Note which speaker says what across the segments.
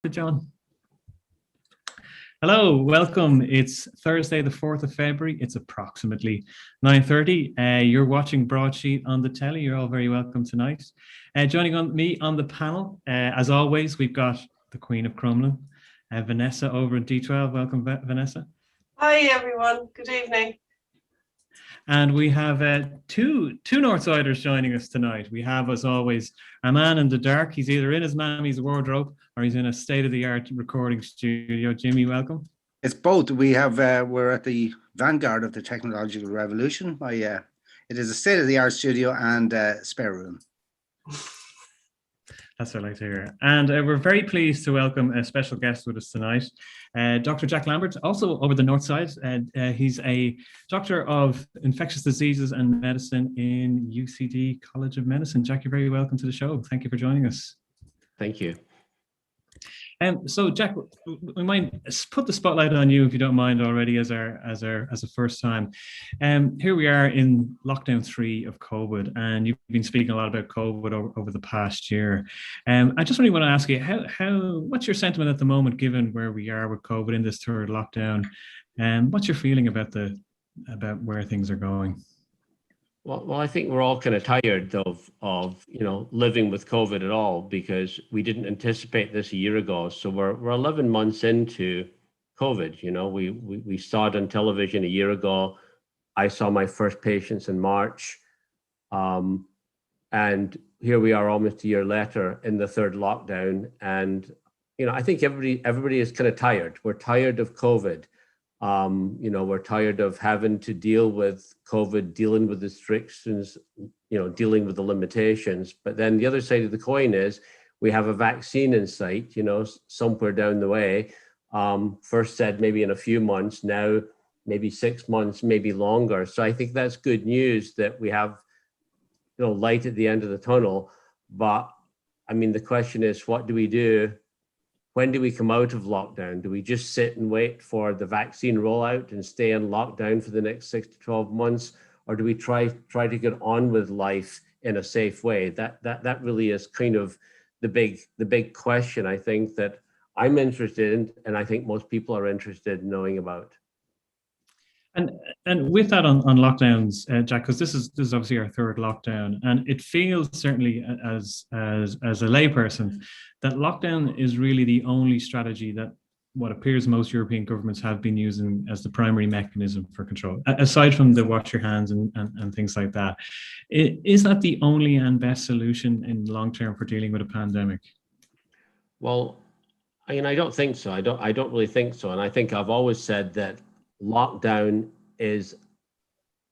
Speaker 1: John. Hello, welcome. It's Thursday, the 4th of February. It's approximately 9:30. You're watching Broadsheet on the Telly. You're all very welcome tonight. Joining me on the panel, as always, we've got the Queen of Crumlin, Vanessa over in D12. Welcome, Vanessa.
Speaker 2: Hi, everyone. Good evening.
Speaker 1: And we have two Northsiders joining us tonight. We have, as always, a man in the dark. He's either in his mammy's wardrobe or he's in a state-of-the-art recording studio. Jimmy, welcome.
Speaker 3: It's both. We have we're at the vanguard of the technological revolution. It is a state-of-the-art studio and spare room.
Speaker 1: That's what I like to hear. And we're very pleased to welcome a special guest with us tonight, Dr. Jack Lambert, also over the north side. He's a doctor of infectious diseases and medicine in UCD College of Medicine. Jack, you're very welcome to the show. Thank you for joining us.
Speaker 4: Thank you.
Speaker 1: So Jack, we might put the spotlight on you if you don't mind already as a first time. Here we are in lockdown 3 of COVID, and you've been speaking a lot about COVID over the past year. I just really want to ask you, what's your sentiment at the moment, given where we are with COVID in this third lockdown? What's your feeling about where things are going?
Speaker 4: Well, I think we're all kind of tired of living with COVID at all, because we didn't anticipate this a year ago. So we're 11 months into COVID. We saw it on television a year ago. I saw my first patients in March, and here we are almost a year later in the third lockdown. And I think everybody is kind of tired. We're tired of COVID. We're tired of having to deal with COVID, dealing with the restrictions, dealing with the limitations. But then the other side of the coin is we have a vaccine in sight, somewhere down the way. First said maybe in a few months, now maybe 6 months, maybe longer. So I think that's good news that we have, light at the end of the tunnel. But I mean, the question is, what do we do? When do we come out of lockdown? Do we just sit and wait for the vaccine rollout and stay in lockdown for the next 6 to 12 months? Or do we try to get on with life in a safe way? That really is kind of the big question, I think, that I'm interested in, and I think most people are interested in knowing about.
Speaker 1: And with that on lockdowns, Jack, because this is obviously our third lockdown, and it feels certainly as a layperson that lockdown is really the only strategy that what appears most European governments have been using as the primary mechanism for control, aside from the wash your hands and things like that. Is that the only and best solution in the long term for dealing with a pandemic?
Speaker 4: Well, I don't think so. I don't really think so. And I think I've always said that lockdown is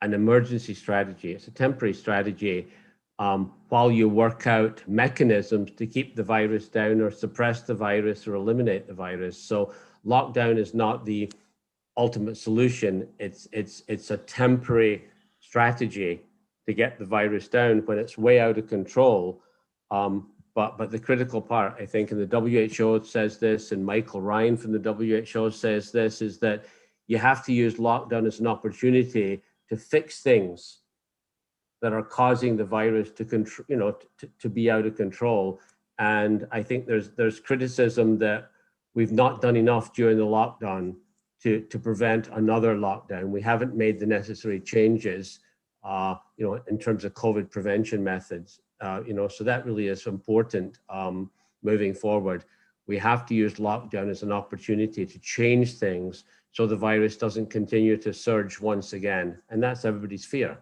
Speaker 4: an emergency strategy. It's a temporary strategy while you work out mechanisms to keep the virus down or suppress the virus or eliminate the virus. So lockdown is not the ultimate solution. It's a temporary strategy to get the virus down when it's way out of control. But the critical part, I think, and the WHO says this, and Michael Ryan from the WHO says this, is that you have to use lockdown as an opportunity to fix things that are causing the virus to be out of control. And I think there's criticism that we've not done enough during the lockdown to prevent another lockdown. We haven't made the necessary changes, in terms of COVID prevention methods. So that really is important moving forward. We have to use lockdown as an opportunity to change things so the virus doesn't continue to surge once again. And that's everybody's fear.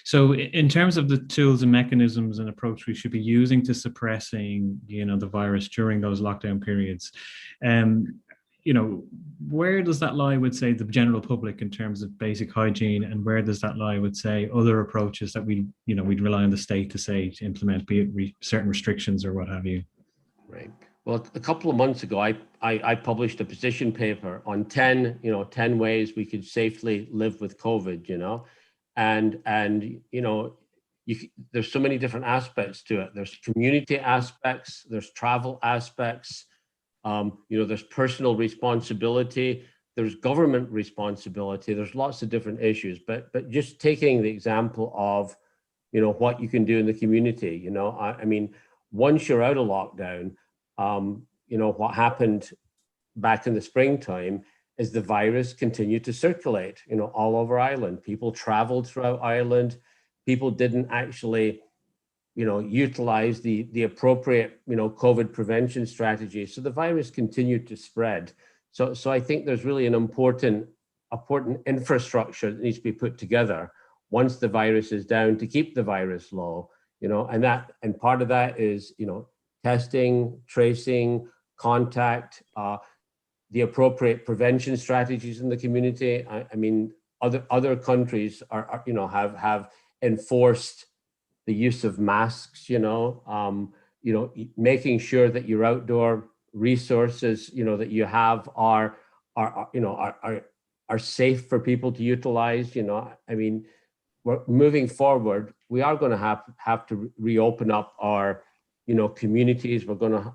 Speaker 1: So in terms of the tools and mechanisms and approach we should be using to suppressing, the virus during those lockdown periods, where does that lie with, say, the general public in terms of basic hygiene, and where does that lie with, say, other approaches that we'd rely on the state to implement, be it certain restrictions or what have you?
Speaker 4: Right. Well, a couple of months ago, I published a position paper on 10 ways we could safely live with COVID, and there's so many different aspects to it. There's community aspects, there's travel aspects, there's personal responsibility, there's government responsibility, there's lots of different issues. But just taking the example of, what you can do in the community, once you're out of lockdown, What happened back in the springtime is the virus continued to circulate, all over Ireland. People traveled throughout Ireland. People didn't actually, utilize the appropriate, COVID prevention strategies. So the virus continued to spread. So I think there's really an important infrastructure that needs to be put together once the virus is down to keep the virus low, and part of that is, testing, tracing, contact, the appropriate prevention strategies in the community. I mean, other countries have enforced the use of masks, making sure that your outdoor resources, that you have are safe for people to utilize. I mean, we're moving forward. We are going to have to reopen up our, communities. We're going to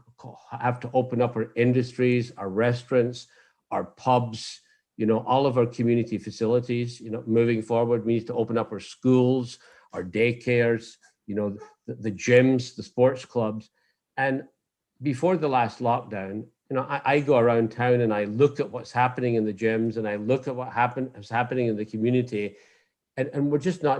Speaker 4: have to open up our industries, our restaurants, our pubs, all of our community facilities. Moving forward, we need to open up our schools, our daycares, the gyms, the sports clubs. And before the last lockdown, I go around town and I look at what's happening in the gyms, and I look at what is happening in the community, and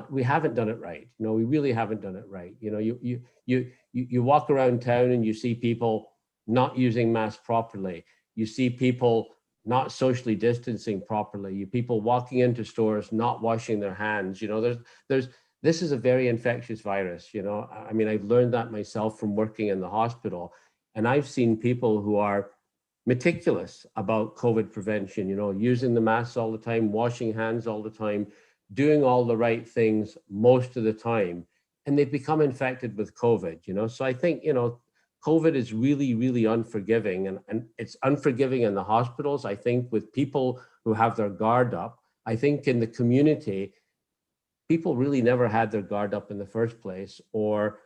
Speaker 4: we haven't done it right. We really haven't done it right. You walk around town and you see people not using masks properly. You see people not socially distancing properly. People walking into stores not washing their hands. This is a very infectious virus. I mean, I've learned that myself from working in the hospital, and I've seen people who are meticulous about COVID prevention, using the masks all the time, washing hands all the time, doing all the right things most of the time, and they've become infected with COVID, So I think, COVID is really, really unforgiving, and it's unforgiving in the hospitals. I think with people who have their guard up. I think in the community, people really never had their guard up in the first place, or,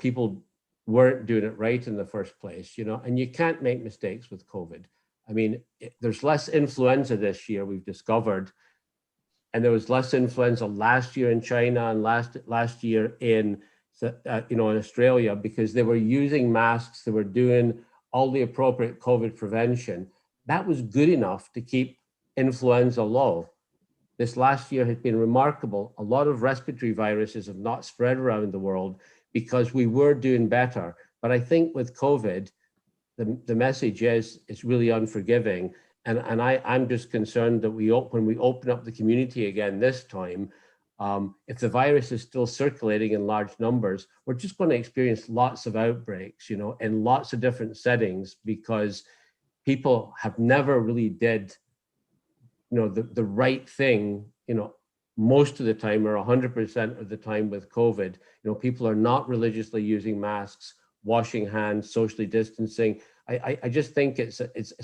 Speaker 4: people weren't doing it right in the first place, and you can't make mistakes with COVID. I mean, there's less influenza this year, we've discovered, and there was less influenza last year in China and last year in Australia, because they were using masks, they were doing all the appropriate COVID prevention. That was good enough to keep influenza low. This last year has been remarkable. A lot of respiratory viruses have not spread around the world because we were doing better. But I think with COVID, the message is it's really unforgiving. And I'm just concerned that when we open up the community again this time, if the virus is still circulating in large numbers, we're just going to experience lots of outbreaks, in lots of different settings, because people have never really did, the right thing, most of the time, or 100% of the time with COVID. People are not religiously using masks, washing hands, socially distancing. I just think it's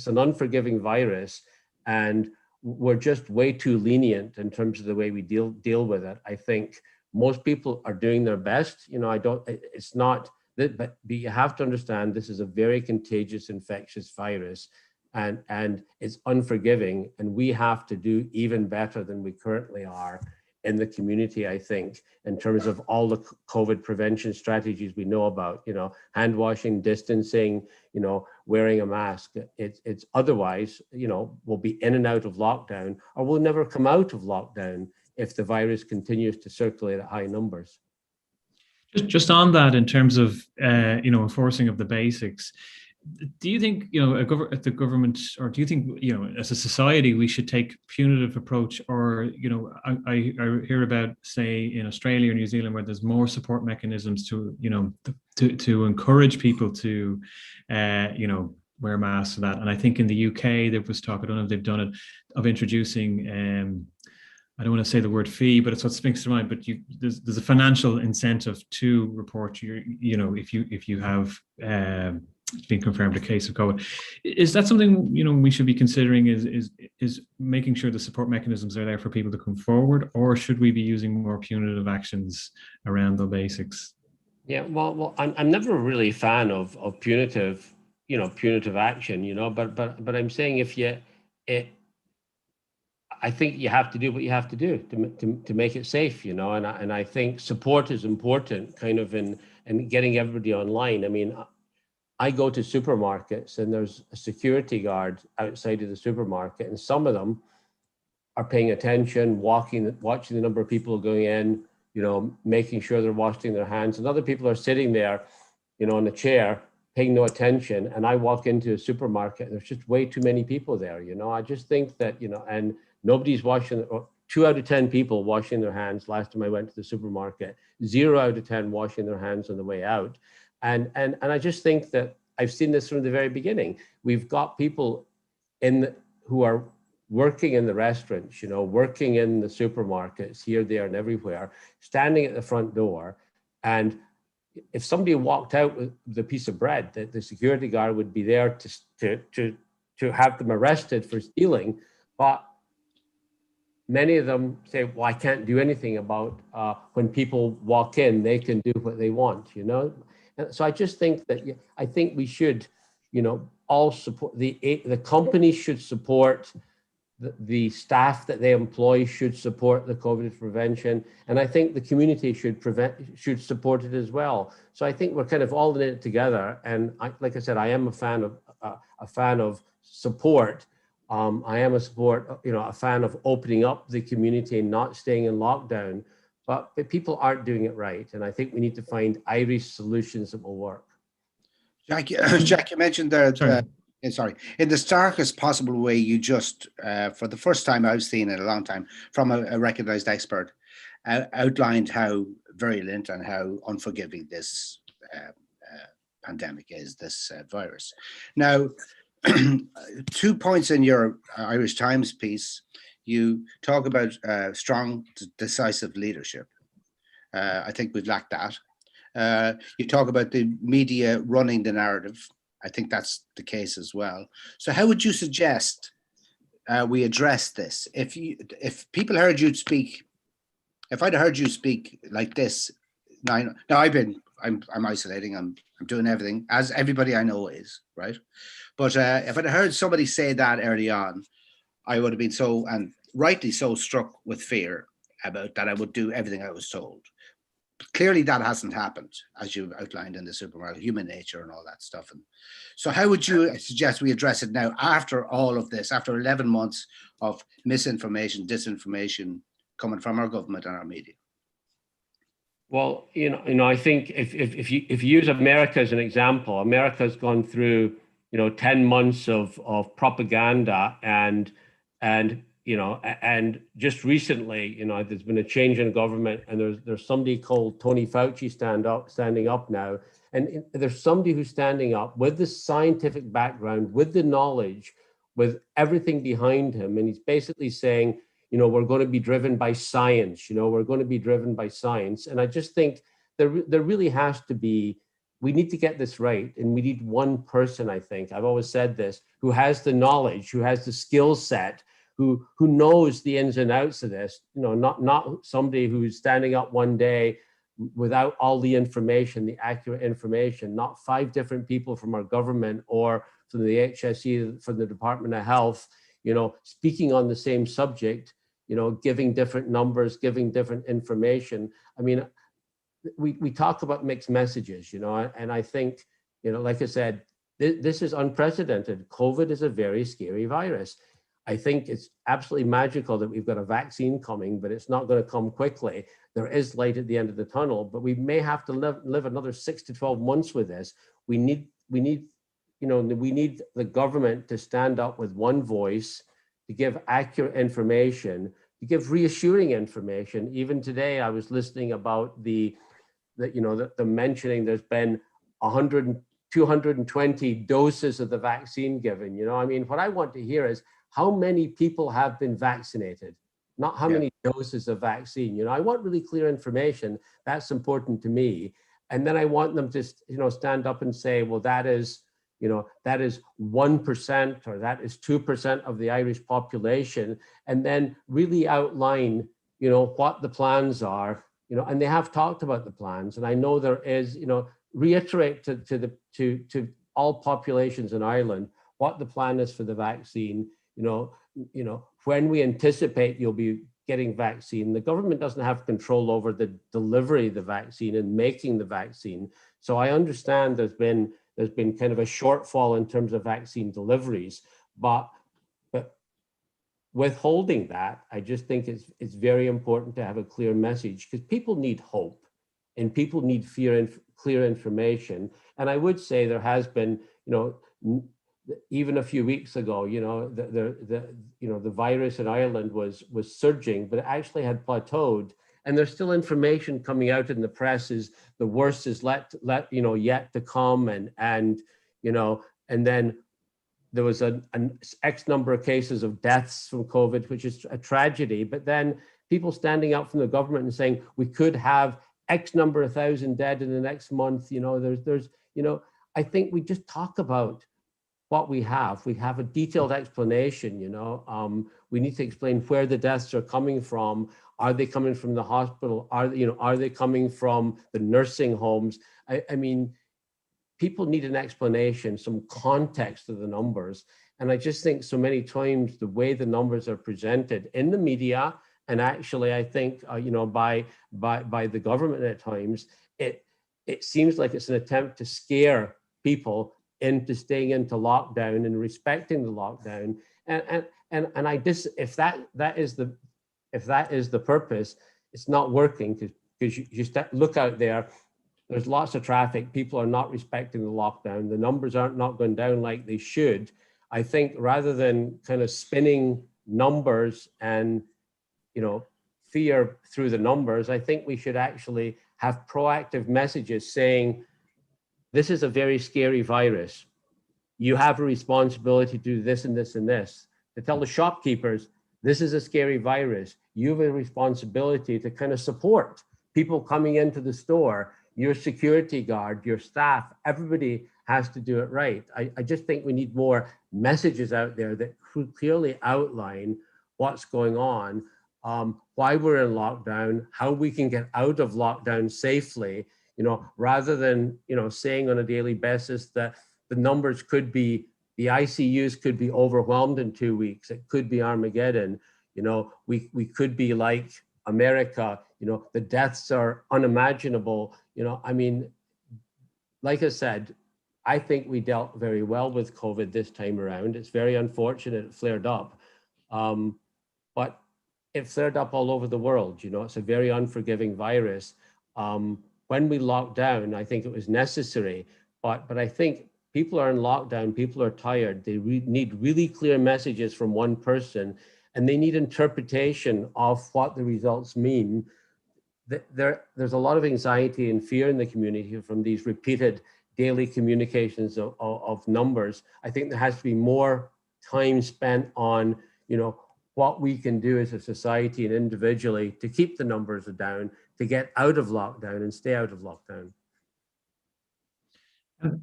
Speaker 4: an unforgiving virus, and we're just way too lenient in terms of the way we deal with it. I think most people are doing their best. It's not, but you have to understand this is a very contagious, infectious virus, and it's unforgiving, and we have to do even better than we currently are in the community, I think, in terms of all the COVID prevention strategies we know about, hand washing, distancing, wearing a mask. It's otherwise, we'll be in and out of lockdown, or we'll never come out of lockdown if the virus continues to circulate at high numbers.
Speaker 1: Just on that, in terms of, enforcing of the basics, do you think, the government, or do you think, as a society, we should take punitive approach? Or, I hear about, say, in Australia or New Zealand, where there's more support mechanisms to, to encourage people to, wear masks and that. And I think in the UK, there was talk, I don't know if they've done it, of introducing, I don't want to say the word fee, but it's what springs to mind. But there's a financial incentive to report your, if you have been confirmed a case of COVID. Is that something we should be considering? Is making sure the support mechanisms are there for people to come forward, or should we be using more punitive actions around the basics?
Speaker 4: Yeah, well, I'm never really a fan of punitive, punitive action, but I'm saying I think you have to do what you have to do to make it safe, and I think support is important, kind of in getting everybody online. I mean, I go to supermarkets and there's a security guard outside of the supermarket, and some of them are paying attention, watching the number of people going in, making sure they're washing their hands, and other people are sitting there, on a chair, paying no attention. And I walk into a supermarket and there's just way too many people there. I just think that, and nobody's washing, 2 out of 10 people washing their hands last time I went to the supermarket, 0 out of 10 washing their hands on the way out. And I just think that I've seen this from the very beginning. We've got people who are working in the restaurants, working in the supermarkets here, there, and everywhere, standing at the front door. And if somebody walked out with a piece of bread, the security guard would be there to have them arrested for stealing. But many of them say, well, I can't do anything about when people walk in, they can do what they want, And so I just think that, I think we should, all support, the companies should support the staff that they employ should support the COVID prevention. And I think the community should support it as well. So I think we're kind of all in it together. And like I said, I am a fan of support. I am a fan of opening up the community and not staying in lockdown, but people aren't doing it right. And I think we need to find Irish solutions that will work.
Speaker 3: Jack, you mentioned there, in the starkest possible way, you just, for the first time I've seen in a long time, from a recognized expert, outlined how virulent and how unforgiving this pandemic is, this virus. Now, 2 points in your Irish Times piece, you talk about strong, decisive leadership. I think we've lacked that. You talk about the media running the narrative. I think that's the case as well. So how would you suggest we address this? If people heard you speak, if I'd heard you speak like this, now I'm isolating, I'm doing everything, as everybody I know is, right? But if I'd heard somebody say that early on, I would have been so, and rightly so, struck with fear about that I would do everything I was told. Clearly that hasn't happened, as you outlined in the supermarket, human nature and all that stuff. And so how would you suggest we address it now, after all of this, after 11 months of misinformation, disinformation coming from our government and our media?
Speaker 4: Well, I think if you use America as an example, America's gone through, 10 months of propaganda and just recently, there's been a change in government, and there's somebody called Tony Fauci standing up now. And there's somebody who's standing up with the scientific background, with the knowledge, with everything behind him. And he's basically saying, we're going to be driven by science, we're going to be driven by science. And I just think there really has to be, we need to get this right. And we need one person, I think, I've always said this, who has the knowledge, who has the skill set, who knows the ins and outs of this, not somebody who's standing up one day without all the information, the accurate information, not 5 different people from our government or from the HSE, from the Department of Health, speaking on the same subject, giving different numbers, giving different information. I mean, we talk about mixed messages, and I think, like I said, this is unprecedented. COVID is a very scary virus. I think it's absolutely magical that we've got a vaccine coming, but it's not going to come quickly. There is light at the end of the tunnel, but we may have to live another 6 to 12 months with this. We need the government to stand up with one voice, to give accurate information, to give reassuring information. Even today, I was listening about the mentioning there's been 220 doses of the vaccine given. I mean, what I want to hear is, how many people have been vaccinated, not how many doses of vaccine. I want really clear information. That's important to me. And then I want them to, stand up and say, well, that is 1% or that is 2% of the Irish population, and then really outline, what the plans are, and they have talked about the plans. And I know there is, reiterate to all populations in Ireland what the plan is for the vaccine. When we anticipate you'll be getting vaccine, the government doesn't have control over the delivery of the vaccine and making the vaccine. So I understand there's been there's been kind of a shortfall in terms of vaccine deliveries. But withholding that, I just think it's very important to have a clear message, because people need hope and people need clear information. And I would say there has been, even a few weeks ago, the virus in Ireland was surging, but it actually had plateaued. And there's still information coming out in the press is the worst is yet to come, and then there was an X number of cases of deaths from COVID, which is a tragedy. But then people standing up from the government and saying we could have X number of thousand dead in the next month. I think we just talk about what we have. We have a detailed explanation. We need to explain where the deaths are coming from. Are they coming from the hospital? Are they coming from the nursing homes? I mean, people need an explanation, some context to the numbers. And I just think so many times the way the numbers are presented in the media, and actually I think, by the government at times, it seems like it's an attempt to scare people into staying into lockdown and respecting the lockdown. And if that is the purpose, it's not working, because you look out there. There's lots of traffic. People are not respecting the lockdown. The numbers aren't not going down like they should. I think rather than kind of spinning numbers and, fear through the numbers, I think we should actually have proactive messages saying, this is a very scary virus. You have a responsibility to do this and this and this. To tell the shopkeepers, this is a scary virus. You have a responsibility to kind of support people coming into the store. Your security guard, your staff, everybody has to do it right. I just think we need more messages out there that clearly outline what's going on, why we're in lockdown, how we can get out of lockdown safely, rather than, saying on a daily basis that the numbers could be, the ICUs could be overwhelmed in 2 weeks. It could be Armageddon. We could be like America, the deaths are unimaginable. I mean, like I said, I think we dealt very well with COVID this time around. It's very unfortunate it flared up, but it flared up all over the world. It's a very unforgiving virus. When we locked down, I think it was necessary, but I think people are in lockdown, people are tired. They need really clear messages from one person, and they need interpretation of what the results mean. There's a lot of anxiety and fear in the community from these repeated daily communications of numbers. I think there has to be more time spent on, what we can do as a society and individually to keep the numbers down, to get out of lockdown and stay out of lockdown.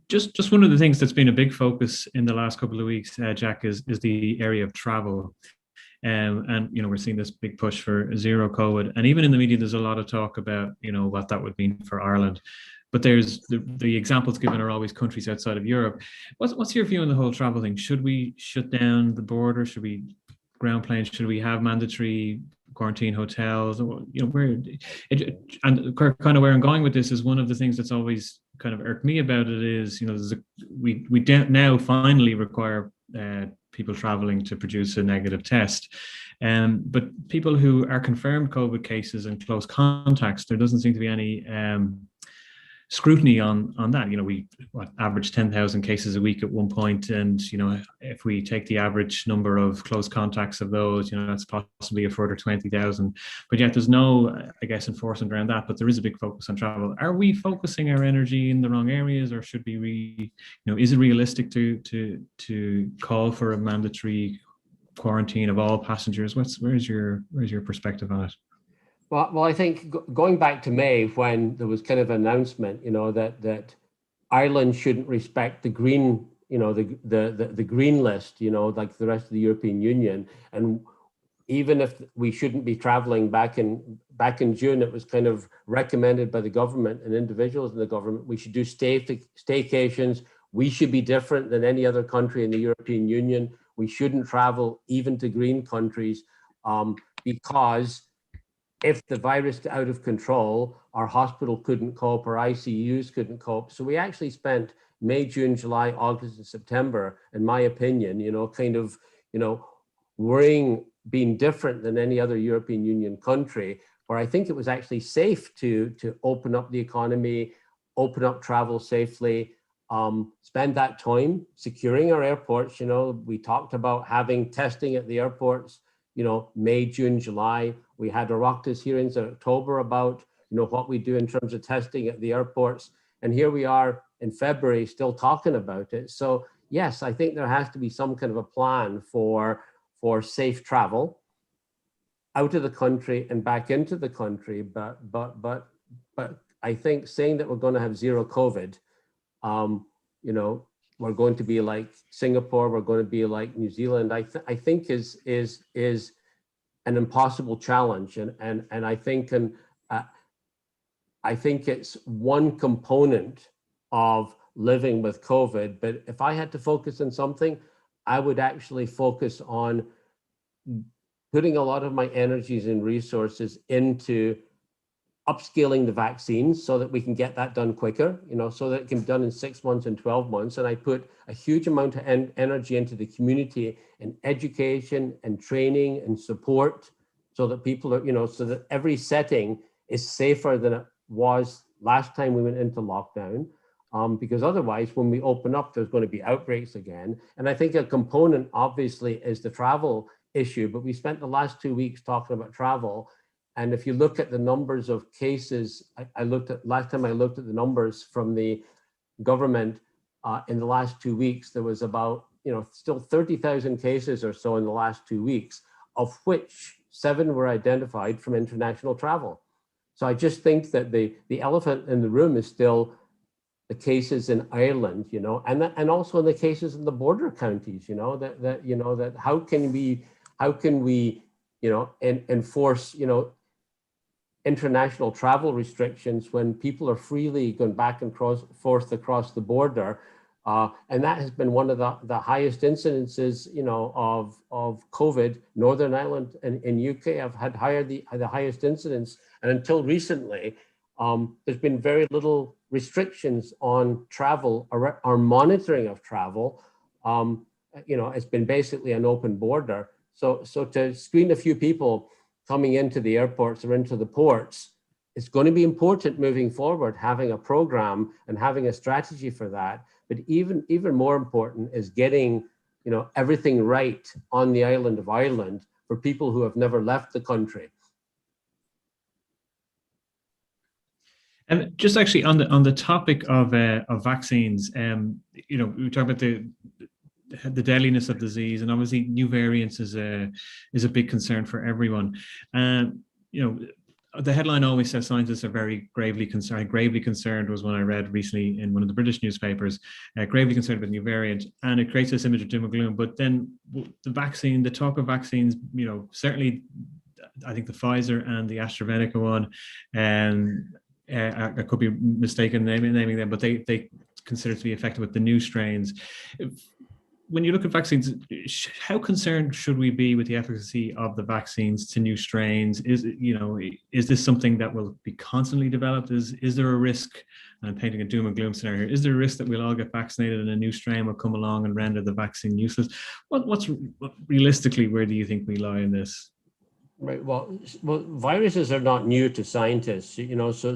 Speaker 1: Just one of the things that's been a big focus in the last couple of weeks, Jack, is the area of travel. And we're seeing this big push for zero COVID, and even in the media, there's a lot of talk about what that would mean for Ireland. But there's the examples given are always countries outside of Europe. What's your view on the whole travel thing? Should we shut down the border? Should we ground planes? Should we have mandatory quarantine hotels? And kind of where I'm going with this is one of the things that's always kind of irked me about it is we don't now finally require people traveling to produce a negative test. But people who are confirmed COVID cases and close contacts, there doesn't seem to be any scrutiny on that. We average 10,000 cases a week at one point, and if we take the average number of close contacts of those, that's possibly a further 20,000. But yet there's no, I guess, enforcement around that. But there is a big focus on travel. Are we focusing our energy in the wrong areas, or should we is it realistic to call for a mandatory quarantine of all passengers? Where's your perspective on it?
Speaker 4: Well, I think going back to May, when there was kind of an announcement, that Ireland shouldn't respect the green, the green list, like the rest of the European Union, and even if we shouldn't be traveling back in June, it was kind of recommended by the government and individuals in the government, we should do staycations. We should be different than any other country in the European Union. We shouldn't travel even to green countries because if the virus got out of control, our hospital couldn't cope, our ICUs couldn't cope. So we actually spent May, June, July, August, and September, in my opinion, kind of, worrying, being different than any other European Union country, where I think it was actually safe to open up the economy, open up travel safely, spend that time securing our airports. We talked about having testing at the airports, May, June, July. We had Oireachtas hearings in October about, what we do in terms of testing at the airports. And here we are in February still talking about it. So yes, I think there has to be some kind of a plan for safe travel out of the country and back into the country. But I think saying that we're going to have zero COVID, we're going to be like Singapore, we're going to be like New Zealand, I think is an impossible challenge. And I think it's one component of living with COVID. But if I had to focus on something, I would actually focus on putting a lot of my energies and resources into upscaling the vaccines so that we can get that done quicker, so that it can be done in 6 months and 12 months. And I put a huge amount of energy into the community and education and training and support so that people are, so that every setting is safer than it was last time we went into lockdown. Because otherwise, when we open up, there's going to be outbreaks again. And I think a component, obviously, is the travel issue. But we spent the last 2 weeks talking about travel. And if you look at the numbers of cases, last time I looked at the numbers from the government in the last 2 weeks, there was about, still 30,000 cases or so in the last 2 weeks, of which 7 were identified from international travel. So I just think that the elephant in the room is still the cases in Ireland, and also in the cases in the border counties, that how can we enforce, international travel restrictions when people are freely going back and forth across the border. And that has been one of the highest incidences, of COVID. Northern Ireland and in UK have had the highest incidence. And until recently, there's been very little restrictions on travel or monitoring of travel. It's been basically an open border. So to screen a few people coming into the airports or into the ports, it's going to be important moving forward, having a program and having a strategy for that. But even more important is getting, everything right on the island of Ireland for people who have never left the country.
Speaker 1: And just actually on the topic of vaccines, we talk about the deadliness of disease, and obviously new variants is a big concern for everyone. The headline always says scientists are very gravely concerned. Gravely concerned was one I read recently in one of the British newspapers. Gravely concerned with new variant, and it creates this image of doom and gloom. But then the talk of vaccines, certainly, I think the Pfizer and the AstraZeneca one, I could be mistaken naming them, but they consider to be effective with the new strains. When you look at vaccines, how concerned should we be with the efficacy of the vaccines to new strains? Is this something that will be constantly developed? Is there a risk, and I'm painting a doom and gloom scenario here, is there a risk that we'll all get vaccinated and a new strain will come along and render the vaccine useless? What's realistically, where do you think we lie in this?
Speaker 4: Right. Well, viruses are not new to scientists,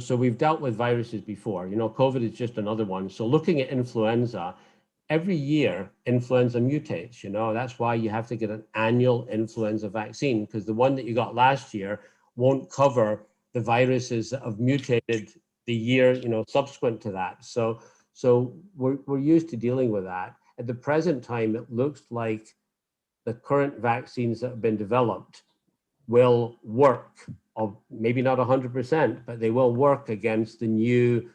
Speaker 4: so we've dealt with viruses before. COVID is just another one. So looking at influenza, every year influenza mutates. That's why you have to get an annual influenza vaccine, because the one that you got last year won't cover the viruses that have mutated the year subsequent to that. So we're used to dealing with that. At the present time, it looks like the current vaccines that have been developed will work, maybe not 100%, but they will work against the new,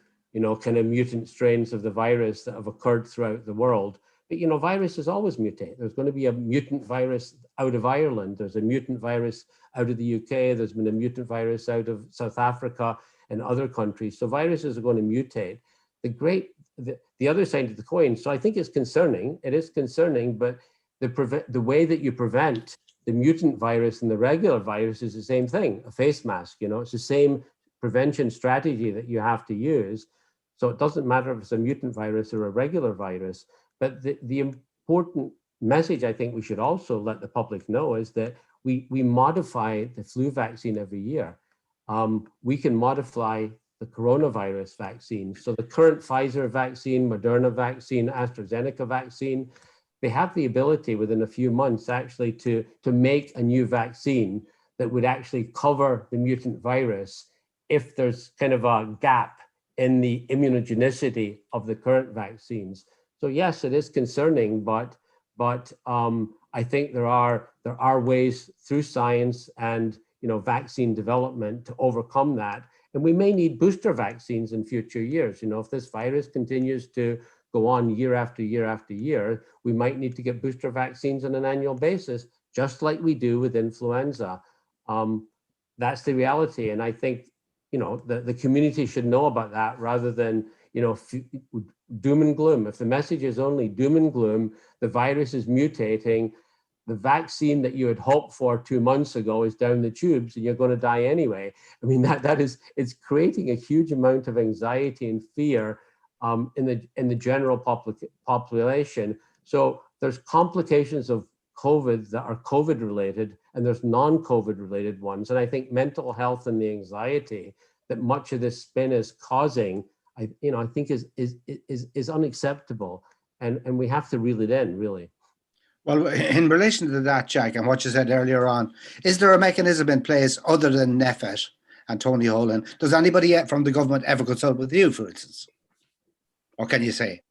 Speaker 4: kind of mutant strains of the virus that have occurred throughout the world. But, viruses always mutate. There's going to be a mutant virus out of Ireland. There's a mutant virus out of the UK. There's been a mutant virus out of South Africa and other countries. So viruses are going to mutate. The other side of the coin, so I think it's concerning. It is concerning, but the way that you prevent the mutant virus and the regular virus is the same thing, a face mask. It's the same prevention strategy that you have to use. So it doesn't matter if it's a mutant virus or a regular virus. But the important message I think we should also let the public know is that we modify the flu vaccine every year. We can modify the coronavirus vaccine. So the current Pfizer vaccine, Moderna vaccine, AstraZeneca vaccine, they have the ability within a few months actually to make a new vaccine that would actually cover the mutant virus if there's kind of a gap in the immunogenicity of the current vaccines. So yes, it is concerning, but I think there are ways through science and vaccine development to overcome that. And we may need booster vaccines in future years. If this virus continues to go on year after year after year, we might need to get booster vaccines on an annual basis, just like we do with influenza. That's the reality. And I think, the community should know about that rather than, doom and gloom. If the message is only doom and gloom, the virus is mutating, the vaccine that you had hoped for 2 months ago is down the tubes and you're going to die anyway. I mean, it's creating a huge amount of anxiety and fear in the general population. So there's complications of COVID that are COVID related, and there's non-COVID related ones. And I think mental health and the anxiety that much of this spin is causing, I think is unacceptable, and we have to reel it in, really.
Speaker 3: Well, in relation to that, Jack, and what you said earlier on, is there a mechanism in place other than NPHET and Tony Holan? Does anybody from the government ever consult with you, for instance? Or can you say?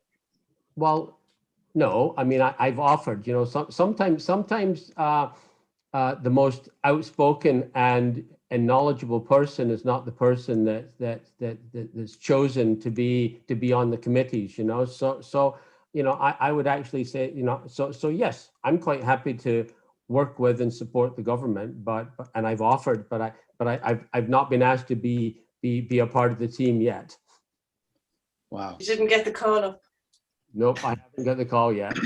Speaker 4: Well, no. I mean, I've offered. Sometimes the most outspoken and knowledgeable person is not the person that's chosen to be on the committees. So I would actually say, so yes, I'm quite happy to work with and support the government, and I've offered, but I've not been asked to be a part of the team yet.
Speaker 3: Wow.
Speaker 2: You didn't get the call up.
Speaker 4: Nope, I haven't got the call yet.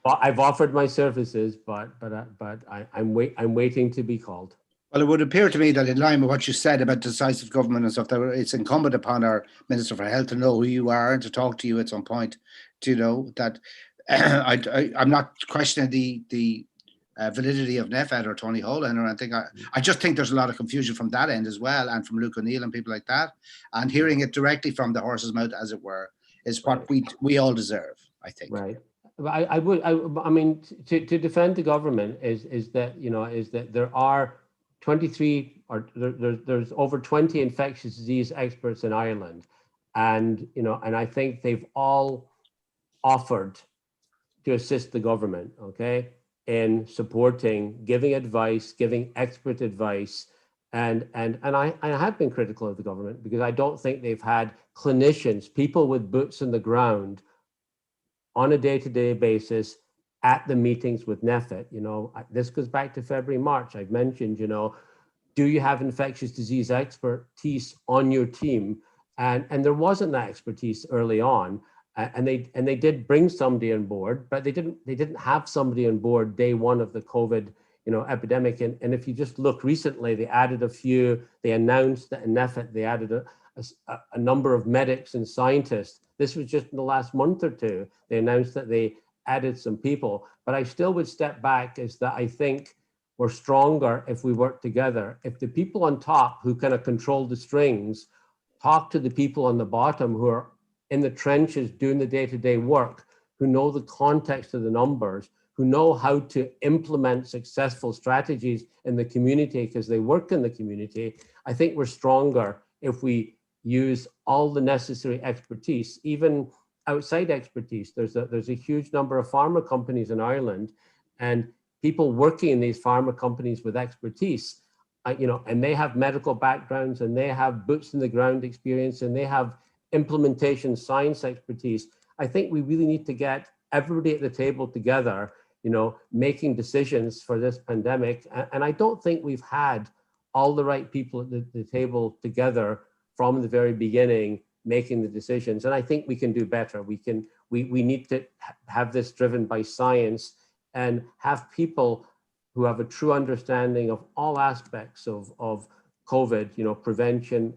Speaker 4: I've offered my services, but I'm waiting to be called.
Speaker 3: Well, it would appear to me that in line with what you said about decisive government and stuff, that it's incumbent upon our Minister for Health to know who you are and to talk to you at some point, to know that I'm not questioning the validity of NPHET or Tony Holan or anything. I just think there's a lot of confusion from that end as well, and from Luke O'Neill and people like that. And hearing it directly from the horse's mouth, as it were, is what we all deserve, I think.
Speaker 4: Right. I mean, to defend the government is that there are 23 or there's over 20 infectious disease experts in Ireland, and I think they've all offered to assist the government, okay, in supporting, giving advice, giving expert advice, and I have been critical of the government because I don't think they've had clinicians, people with boots on the ground, on a day-to-day basis at the meetings with NPHET. This goes back to February, March. I've mentioned, do you have infectious disease expertise on your team? And there wasn't that expertise early on. And they did bring somebody on board, but they didn't have somebody on board day one of the COVID epidemic. And if you just look recently, they added a few. They announced that in NPHET they added a number of medics and scientists. This was just in the last month or two. They announced that they added some people, but I still would step back, is that I think we're stronger if we work together. If the people on top who kind of control the strings talk to the people on the bottom who are in the trenches doing the day-to-day work, who know the context of the numbers, who know how to implement successful strategies in the community because they work in the community, I think we're stronger if we use all the necessary expertise, even outside expertise. There's a huge number of pharma companies in Ireland, and people working in these pharma companies with expertise, and they have medical backgrounds, and they have boots in the ground experience, and they have implementation science expertise. I think we really need to get everybody at the table together, making decisions for this pandemic. And I don't think we've had all the right people at the table together from the very beginning, making the decisions. And I think we can do better. We need to have this driven by science and have people who have a true understanding of all aspects of COVID, prevention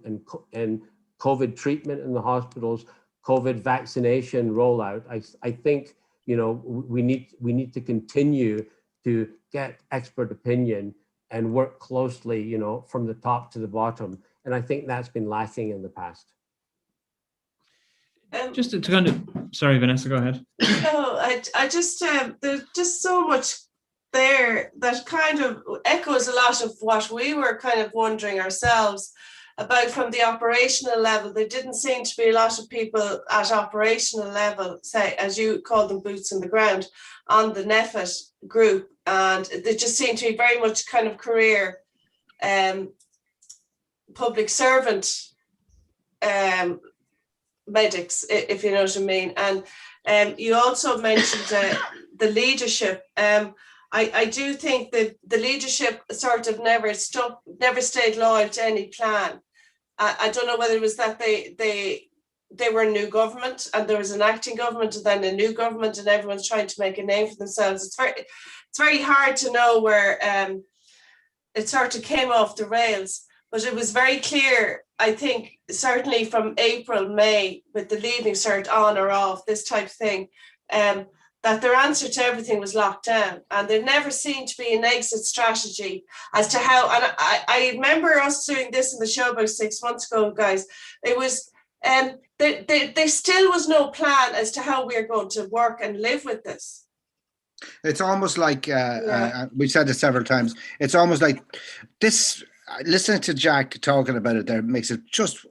Speaker 4: and COVID treatment in the hospitals, COVID vaccination rollout, I think, you know, we need to continue to get expert opinion and work closely, you know, from the top to the bottom. And I think that's been lacking in the past.
Speaker 1: Just to kind of, sorry, Vanessa, go ahead.
Speaker 2: No, I just, there's just so much there that kind of echoes a lot of what we were kind of wondering ourselves about from the operational level. There didn't seem to be a lot of people at operational level, say, as you call them, boots on the ground, on the NEFIT group. And they just seemed to be very much kind of career public servant medics, if you know what I mean. And you also mentioned the leadership. I do think that the leadership sort of never stayed loyal to any plan. I don't know whether it was that they were a new government and there was an acting government and then a new government and everyone's trying to make a name for themselves. It's very hard to know where it sort of came off the rails. But it was very clear, I think, certainly from April, May, with the leaving cert on or off, this type of thing, that their answer to everything was lockdown. And there never seemed to be an exit strategy as to how, and I remember us doing this in the show about 6 months ago, guys. It was, there still was no plan as to how we're going to work and live with this.
Speaker 3: It's almost like, we've said it several times, it's almost like this, listening to Jack talking about it there makes it just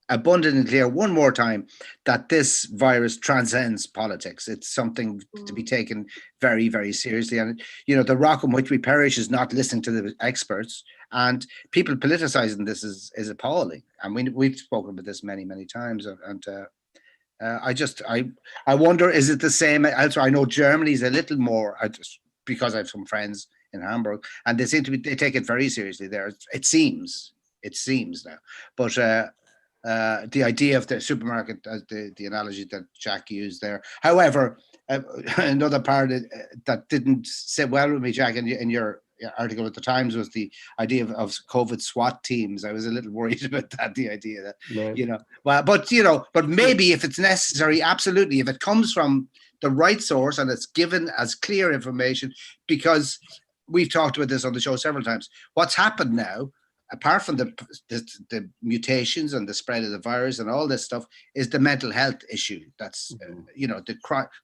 Speaker 3: abundantly clear one more time that this virus transcends politics. It's something to be taken very, very seriously. And, you know, the rock on which we perish is not listening to the experts, and people politicizing this is appalling. And we've spoken about this many, many times. And I wonder, is it the same elsewhere? I know Germany's a little more, because I have some friends in Hamburg, and they seem to be, they take it very seriously there. It seems now. But the idea of the supermarket, as the analogy that Jack used there. However, another part that didn't sit well with me, Jack, in your article at the Times, was the idea of COVID SWAT teams. I was a little worried about that, the idea that,
Speaker 4: Right.
Speaker 3: you know, well, but, you know, but maybe if it's necessary, absolutely, if it comes from the right source and it's given as clear information, because we've talked about this on the show several times. What's happened now, apart from the mutations and the spread of the virus and all this stuff, is the mental health issue. That's, you know, the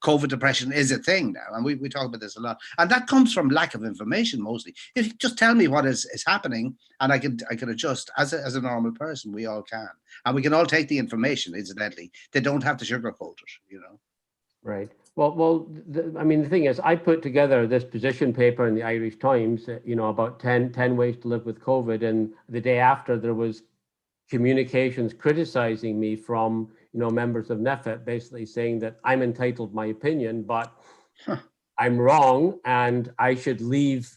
Speaker 3: COVID depression is a thing now. And we talk about this a lot. And that comes from lack of information mostly. If you just tell me what is happening, and I can adjust as a normal person, we all can. And we can all take the information, incidentally. They don't have to sugarcoat it, you know.
Speaker 4: Right. Well, I mean, the thing is, I put together this position paper in the Irish Times, you know, about 10 ways to live with COVID. And the day after, there was communications criticizing me from, you know, members of NEFIT, basically saying that I'm entitled my opinion, but I'm wrong and I should leave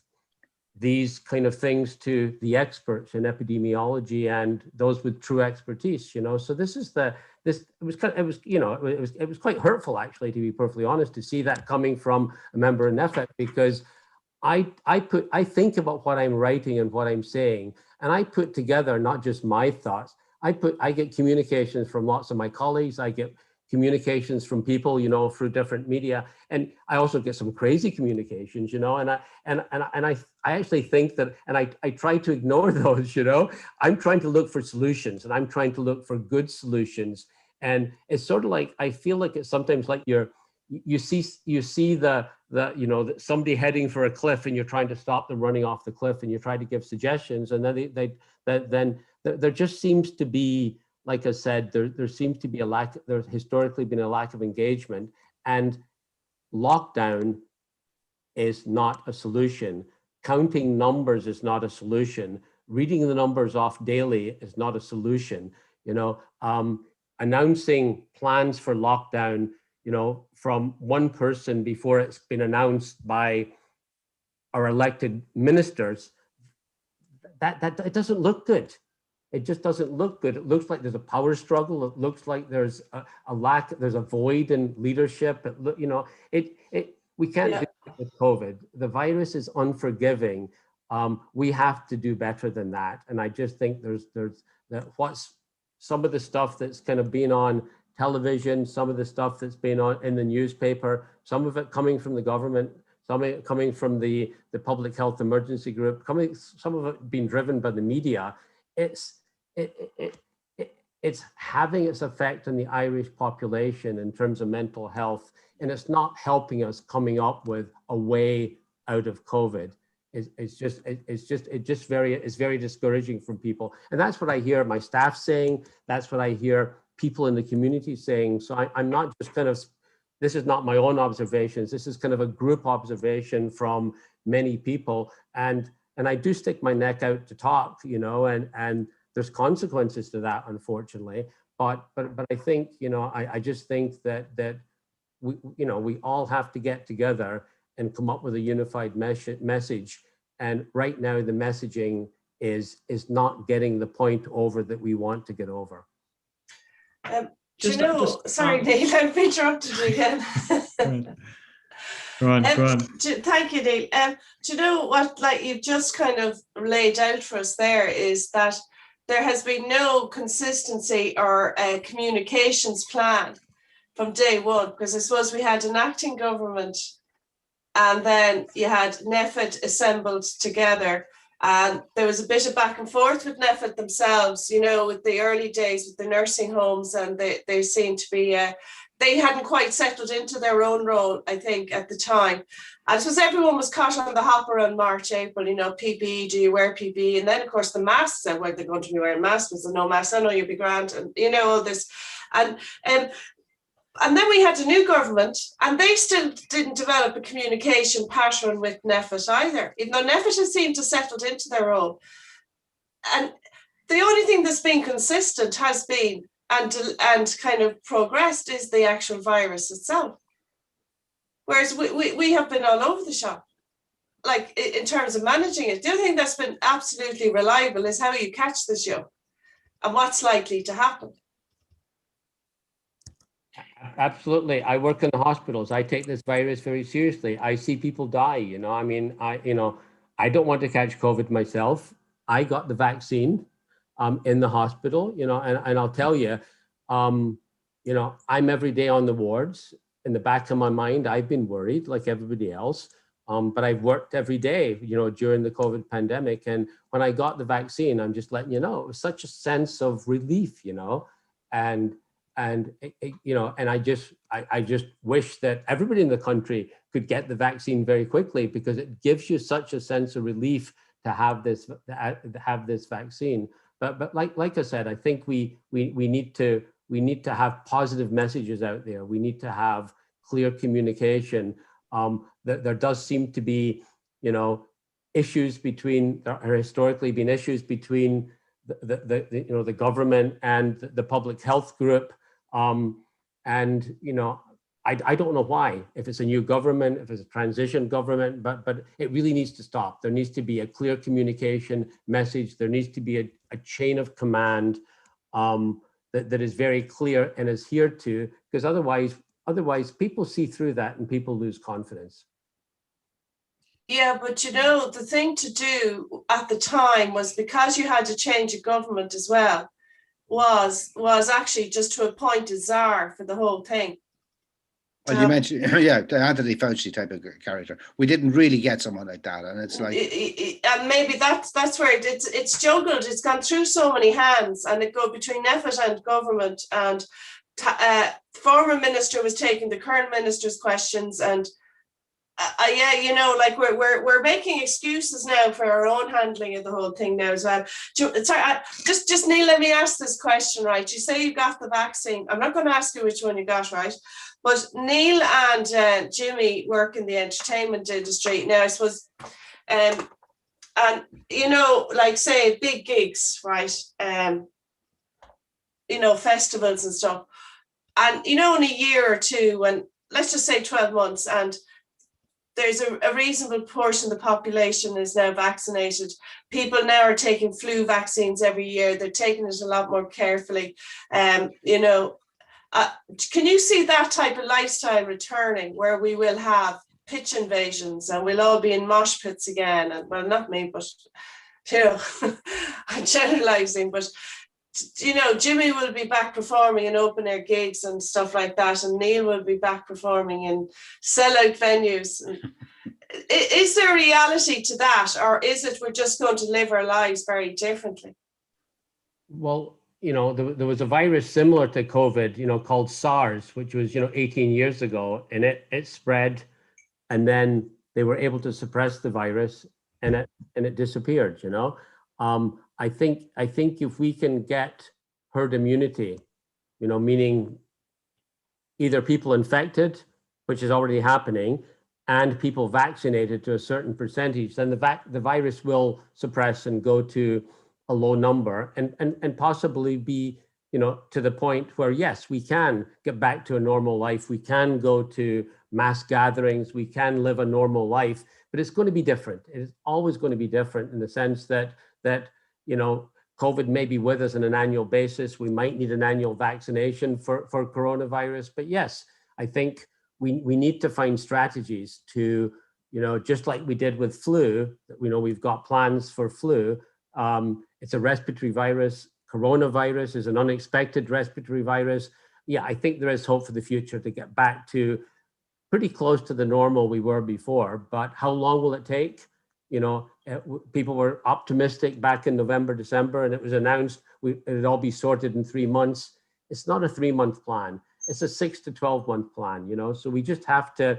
Speaker 4: these kind of things to the experts in epidemiology and those with true expertise, you know. So this is it was quite hurtful, actually, to be perfectly honest, to see that coming from a member of NEFIT, because I think about what I'm writing and what I'm saying, and I put together not just my thoughts. I get communications from lots of my colleagues. I get communications from people, you know, through different media, and I also get some crazy communications, you know. And I actually think that, and I try to ignore those, you know. I'm trying to look for solutions, and I'm trying to look for good solutions. And it's sort of like, I feel like it's sometimes like you see the you know, somebody heading for a cliff, and you're trying to stop them running off the cliff, and you try to give suggestions, and then there just seems to be, like I said, there seems to be there's historically been a lack of engagement, and lockdown is not a solution. Counting numbers is not a solution. Reading the numbers off daily is not a solution. You know, announcing plans for lockdown, you know, from one person before it's been announced by our elected ministers, that it doesn't look good. It just doesn't look good. It looks like there's a power struggle. It looks like there's a lack, there's a void in leadership. You know, we can't do it with COVID. The virus is unforgiving. We have to do better than that. And I just think there's what's some of the stuff that's kind of been on television, some of the stuff that's been on in the newspaper, some of it coming from the government, some of it coming from the public health emergency group, some of it being driven by the media. It's having its effect on the Irish population in terms of mental health, and it's not helping us coming up with a way out of COVID. It's very discouraging from people, and that's what I hear my staff saying. That's what I hear people in the community saying. So I'm not just kind of, this is not my own observations. This is kind of a group observation from many people, and I do stick my neck out to talk, you know, and there's consequences to that, unfortunately. But I think, you know, I just think that we, you know, we all have to get together and come up with a unified message. And right now the messaging is not getting the point over that we want to get over.
Speaker 2: Sorry, Neil, I've interrupted you again.
Speaker 1: Go on.
Speaker 2: Thank you, Neil. Do you know what, like you've just kind of laid out for us there, is that there has been no consistency or a communications plan from day one, because I suppose we had an acting government and then you had NEFIT assembled together, and there was a bit of back and forth with NEFIT themselves, you know, with the early days with the nursing homes, and they seemed to be, they hadn't quite settled into their own role, I think, at the time. And so everyone was caught on the hop around March, April, you know, PPE, do you wear PPE? And then, of course, the masks, and were they going to be wearing masks? Was there no masks? I know you'll be grand, and you know, all this. And then we had a new government, and they still didn't develop a communication pattern with NEFIT either, even though NEFIT has seemed to settled into their role. And the only thing that's been consistent has been, and kind of progressed, is the actual virus itself. Whereas we have been all over the shop, like in terms of managing it. The other thing that's been absolutely reliable is how you catch the show and what's likely to happen.
Speaker 4: Absolutely. I work in the hospitals. I take this virus very seriously. I see people die, you know. I mean, I don't want to catch COVID myself. I got the vaccine in the hospital, you know, and I'll tell you, you know, I'm every day on the wards. In the back of my mind, I've been worried like everybody else, but I've worked every day, you know, during the COVID pandemic. And when I got the vaccine, I'm just letting you know, it was such a sense of relief, you know, and you know, and I just wish that everybody in the country could get the vaccine very quickly, because it gives you such a sense of relief to have this vaccine. But like I said, I think we need to have positive messages out there. We need to have clear communication. That there does seem to be, you know, issues between, there are historically been issues between the government and the public health group. And, you know, I don't know why, if it's a new government, if it's a transition government, but it really needs to stop. There needs to be a clear communication message. There needs to be a chain of command that is very clear and is adhered to, because otherwise people see through that and people lose confidence.
Speaker 2: Yeah, but you know, the thing to do at the time was, because you had to change of government as well, was actually just to appoint a czar for the whole thing.
Speaker 3: Well, you mentioned, yeah, the Anthony Fauci type of character. We didn't really get someone like that, and it's like,
Speaker 2: and maybe that's where it's juggled. It's gone through so many hands, and it go between NEFIT and government. And former minister was taking the current minister's questions, and yeah, you know, like we're making excuses now for our own handling of the whole thing now as well. Sorry, just Neil, let me ask this question, right? You say you got the vaccine. I'm not going to ask you which one you got, right? But Neil and Jimmy work in the entertainment industry now, I suppose, and you know, like say big gigs, right? You know, festivals and stuff, and you know, in a year or two, when let's just say 12 months, and there's a reasonable portion of the population is now vaccinated. People now are taking flu vaccines every year. They're taking it a lot more carefully. You know, can you see that type of lifestyle returning, where we will have pitch invasions and we'll all be in mosh pits again? And well, not me, but you know, I'm generalizing, but you know, Jimmy will be back performing in open air gigs and stuff like that, and Neil will be back performing in sellout venues. Is there reality to that, or is it we're just going to live our lives very differently?
Speaker 4: Well, you know, there was a virus similar to COVID, you know, called SARS, which was, you know, 18 years ago, and it spread, and then they were able to suppress the virus, and it disappeared. You know, I think if we can get herd immunity, you know, meaning either people infected, which is already happening, and people vaccinated to a certain percentage, then the virus will suppress and go to a low number, and possibly be, you know, to the point where, yes, we can get back to a normal life. We can go to mass gatherings. We can live a normal life, but it's going to be different. It's always going to be different in the sense that, you know, COVID may be with us on an annual basis. We might need an annual vaccination for coronavirus. But yes, I think we need to find strategies to, you know, just like we did with flu, you know, we've got plans for flu. It's a respiratory virus. Coronavirus is an unexpected respiratory virus. Yeah, I think there is hope for the future to get back to pretty close to the normal we were before. But how long will it take? You know, people were optimistic back in November, December, and it was announced it'd all be sorted in 3 months. It's not a 3-month plan. It's a 6 to 12-month plan, you know? So we just have to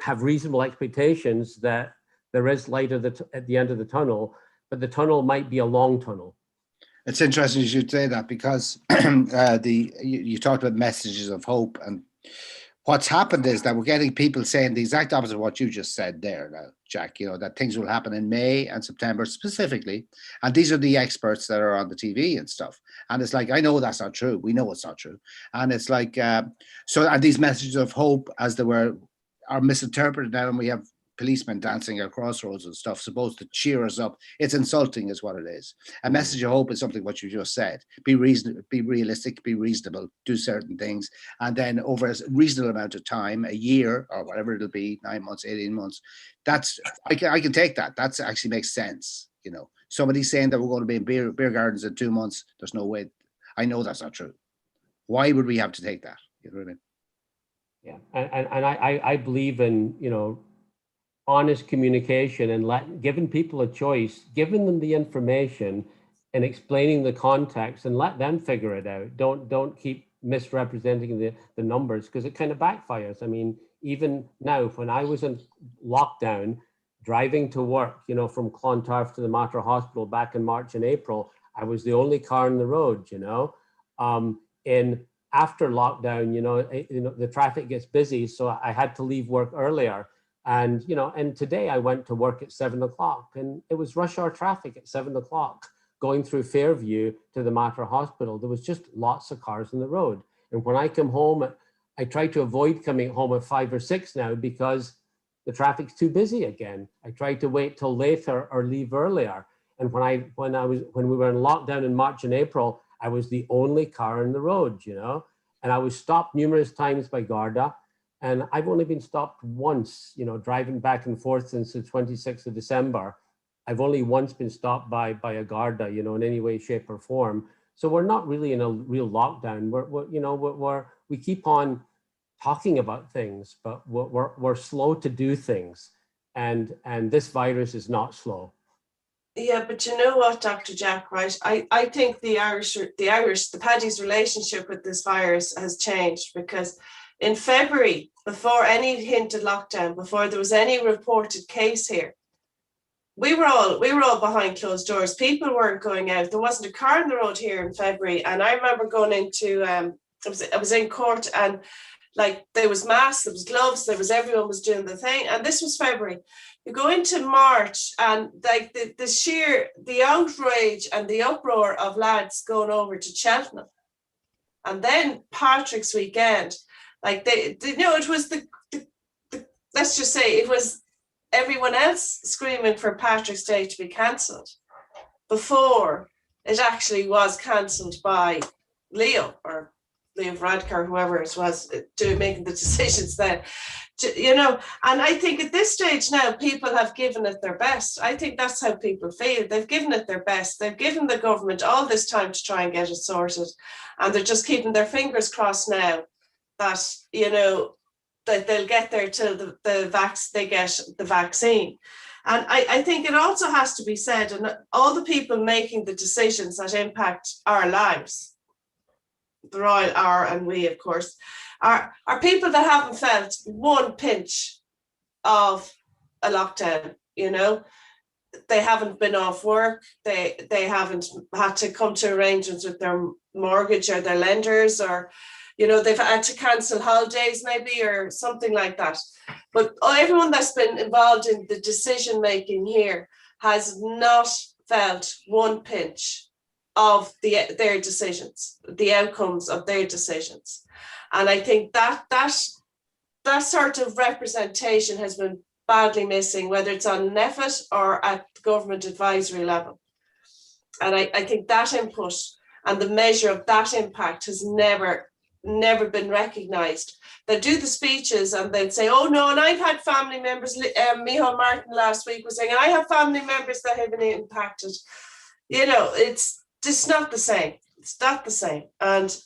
Speaker 4: have reasonable expectations that there is light at the end of the tunnel, but the tunnel might be a long tunnel.
Speaker 3: It's interesting you should say that, because you talked about messages of hope, and what's happened is that we're getting people saying the exact opposite of what you just said there now, Jack, you know, that things will happen in May and September specifically. And these are the experts that are on the TV and stuff. And it's like, I know that's not true. We know it's not true. And it's like, and these messages of hope, as they were, are misinterpreted now, and we have policemen dancing at crossroads and stuff, supposed to cheer us up. It's insulting is what it is. A message of hope is something what you just said. Be realistic, be reasonable, do certain things. And then over a reasonable amount of time, a year or whatever it'll be, 9 months, 18 months, that's, I can take that. That's actually makes sense. You know, somebody saying that we're going to be in beer gardens in 2 months, there's no way. I know that's not true. Why would we have to take that? You know what I mean?
Speaker 4: Yeah, and I believe in, you know, honest communication and giving people a choice, giving them the information and explaining the context, and let them figure it out. Don't keep misrepresenting the numbers, because it kind of backfires. I mean, even now, when I was in lockdown, driving to work, you know, from Clontarf to the Mater Hospital back in March and April, I was the only car on the road, you know. After lockdown, you know, the traffic gets busy, so I had to leave work earlier. And, you know, and today I went to work at 7 o'clock, and it was rush hour traffic at 7 o'clock going through Fairview to the Mater Hospital. There was just lots of cars on the road. And when I come home, I try to avoid coming home at 5 or 6 now, because the traffic's too busy again. I try to wait till later or leave earlier. And when we were in lockdown in March and April, I was the only car on the road, you know, and I was stopped numerous times by Garda. And I've only been stopped once, you know, driving back and forth since the 26th of December. I've only once been stopped by a Garda, you know, in any way, shape or form. So we're not really in a real lockdown. We keep on talking about things, but we're slow to do things. And this virus is not slow.
Speaker 2: Yeah, but you know what, Dr. Jack, right? I think the Paddy's relationship with this virus has changed, because in February, before any hint of lockdown, before there was any reported case here, we were all behind closed doors. People weren't going out. There wasn't a car on the road here in February. And I remember going into, I was in court, and like there was masks, there was gloves, everyone was doing the thing. And this was February. You go into March, and like the outrage and the uproar of lads going over to Cheltenham. And then Patrick's weekend, like they you know, it was the let's just say it was everyone else screaming for Patrick's Day to be cancelled before it actually was cancelled by Leo or Leo Varadkar, whoever it was, making the decisions then. You know, and I think at this stage now, people have given it their best. I think that's how people feel. They've given it their best. They've given the government all this time to try and get it sorted. And they're just keeping their fingers crossed now that, you know, that they'll get there till they get the vaccine. And I think it also has to be said, and all the people making the decisions that impact our lives, the Royal R and we, of course, are people that haven't felt one pinch of a lockdown. You know, they haven't been off work, they haven't had to come to arrangements with their mortgage or their lenders, or, you know, they've had to cancel holidays maybe or something like that. But everyone that's been involved in the decision making here has not felt one pinch of their decisions, the outcomes of their decisions. And I think that sort of representation has been badly missing, whether it's on NEFIT or at the government advisory level. And I think that input and the measure of that impact has never been recognised. They do the speeches and they'd say, oh no, and I've had family members, Micheál Martin last week was saying, and I have family members that have been impacted. You know, it's just not the same. It's not the same. And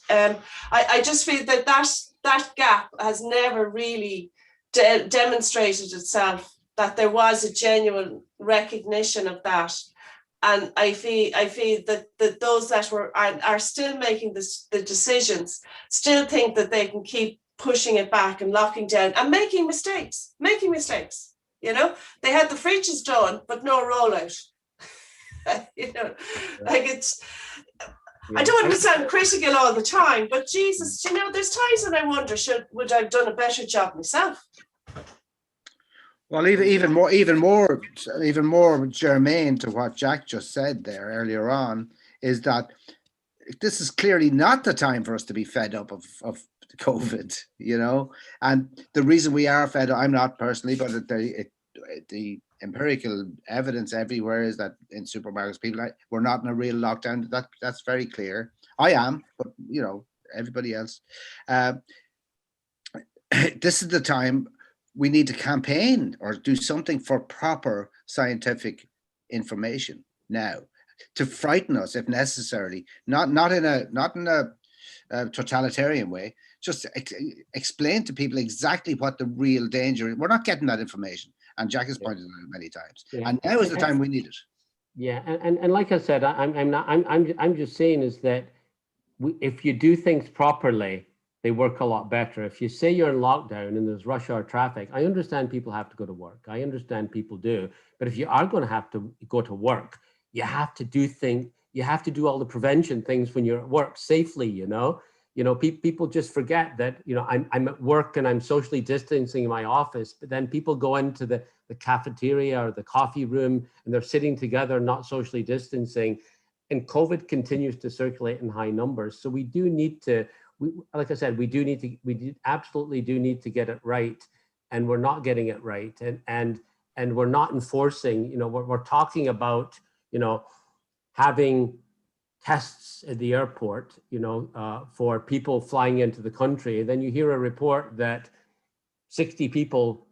Speaker 2: I just feel that gap has never really demonstrated itself, that there was a genuine recognition of that. And I feel that those that are still making the decisions still think that they can keep pushing it back and locking down and making mistakes. You know, they had the fridges done, but no rollout. You know, like it's. I don't want to sound critical all the time, but Jesus, you know, there's times when I wonder, would I have done a better job myself?
Speaker 3: Well, even more germane to what Jack just said there earlier on is that this is clearly not the time for us to be fed up of COVID, you know. And the reason we are fed up, I'm not personally, but the empirical evidence everywhere is that in supermarkets, people we're not in a real lockdown. That's very clear. I am, but you know, everybody else. This is the time we need to campaign or do something for proper scientific information now, to frighten us if necessary, not in a totalitarian way. Just explain to people exactly what the real danger is. We're not getting that information, and Jack has pointed it out many times. Yeah. And now is the time we need it.
Speaker 4: Yeah, and like I said, I'm just saying is that if you do things properly, they work a lot better. If you say you're in lockdown and there's rush hour traffic, I understand people have to go to work. I understand people do. But if you are going to have to go to work, you have to do all the prevention things when you're at work safely, you know. You know, people just forget that, you know, I'm at work and I'm socially distancing in my office, but then people go into the cafeteria or the coffee room and they're sitting together, not socially distancing. And COVID continues to circulate in high numbers. So we do need to, like I said, we absolutely do need to get it right, and we're not getting it right, and we're not enforcing. You know, we're talking about, you know, having tests at the airport, you know, for people flying into the country. Then you hear a report that 60 people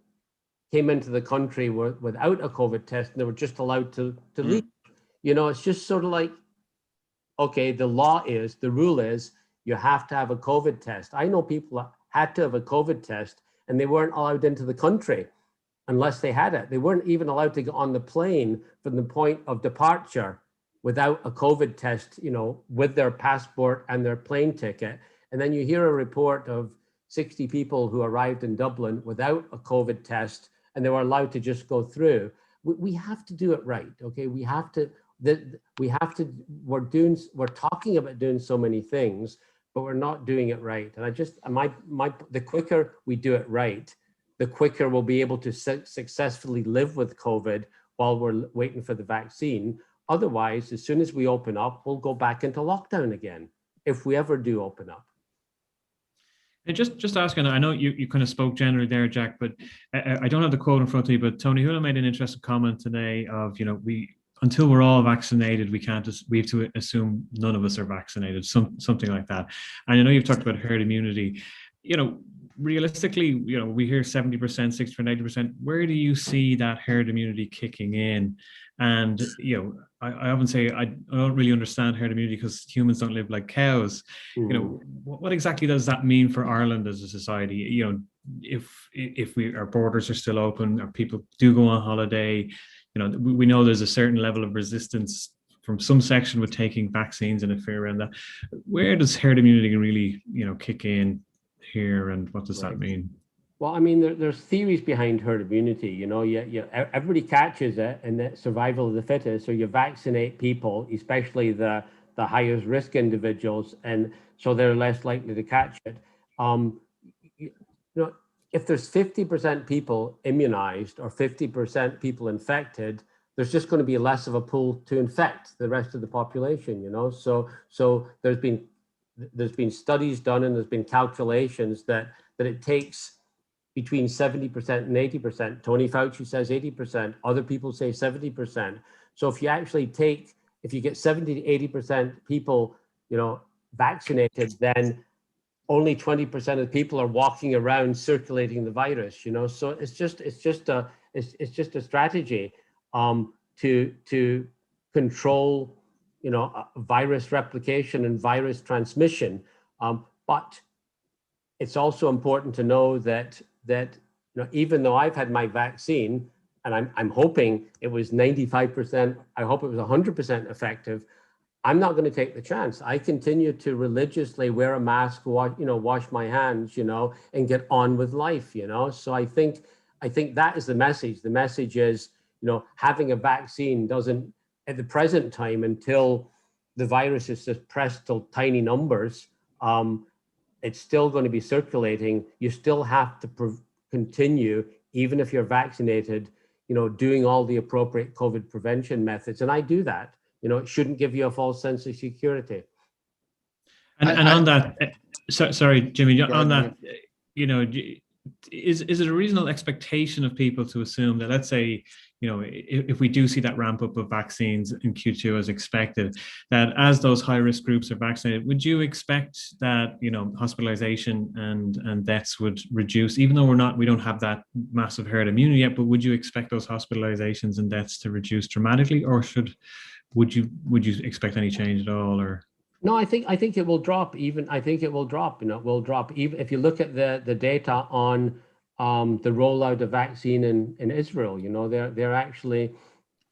Speaker 4: came into the country without a COVID test, and they were just allowed to leave. You know, it's just sort of like, okay, the rule is. You have to have a COVID test. I know people that had to have a COVID test and they weren't allowed into the country unless they had it. They weren't even allowed to get on the plane from the point of departure without a COVID test, you know, with their passport and their plane ticket. And then you hear a report of 60 people who arrived in Dublin without a COVID test and they were allowed to just go through. We have to do it right, okay? We're talking about doing so many things, but we're not doing it right. And the quicker we do it right, the quicker we'll be able to successfully live with COVID while we're waiting for the vaccine. Otherwise, as soon as we open up, we'll go back into lockdown again, if we ever do open up.
Speaker 1: And just asking, I know you kind of spoke generally there, Jack, but I don't have the quote in front of me, but Tony Hula made an interesting comment today of, you know, until we're all vaccinated, we have to assume none of us are vaccinated, something like that. And I know you've talked about herd immunity. Realistically, we hear 70%, 60%, 80%. Where do you see that herd immunity kicking in? And I often say I don't really understand herd immunity because humans don't live like cows. What exactly does that mean for Ireland as a society? If our borders are still open, or people do go on holiday, we know there's a certain level of resistance from some section with taking vaccines and a fear around that. Where does herd immunity really, kick in here, and what does that mean?
Speaker 4: Well, I mean, there's theories behind herd immunity. Everybody catches it, and the survival of the fittest. So you vaccinate people, especially the highest risk individuals, and so they're less likely to catch it. If there's 50% people immunized or 50% people infected, there's just going to be less of a pool to infect the rest of the population. So there's been studies done, and there's been calculations that it takes between 70% and 80%. Tony Fauci says 80%. Other people say 70%. So if you get 70 to 80% people, vaccinated, then only 20% of people are walking around circulating the virus. So it's just a strategy to control virus replication and virus transmission. But it's also important to know that even though I've had my vaccine, and I'm hoping it was 95%, I hope it was 100% effective, I'm not going to take the chance. I continue to religiously wear a mask, wash my hands, and get on with life, So I think that is the message. The message is, having a vaccine doesn't, at the present time, until the virus is suppressed to tiny numbers, it's still going to be circulating. You still have to continue, even if you're vaccinated, doing all the appropriate COVID prevention methods. And I do that. It shouldn't give you a false sense of security.
Speaker 1: And on that, sorry, Jimmy, on that, is it a reasonable expectation of people to assume that, let's say, if we do see that ramp up of vaccines in Q2 as expected, that as those high risk groups are vaccinated, would you expect that, hospitalization and deaths would reduce, even though we don't have that massive herd immunity yet, but would you expect those hospitalizations and deaths to reduce dramatically, or would you expect any change at all, or?
Speaker 4: No, I think it will drop. I think it will drop. It will drop. Even if you look at the data on the rollout of vaccine in Israel, they're actually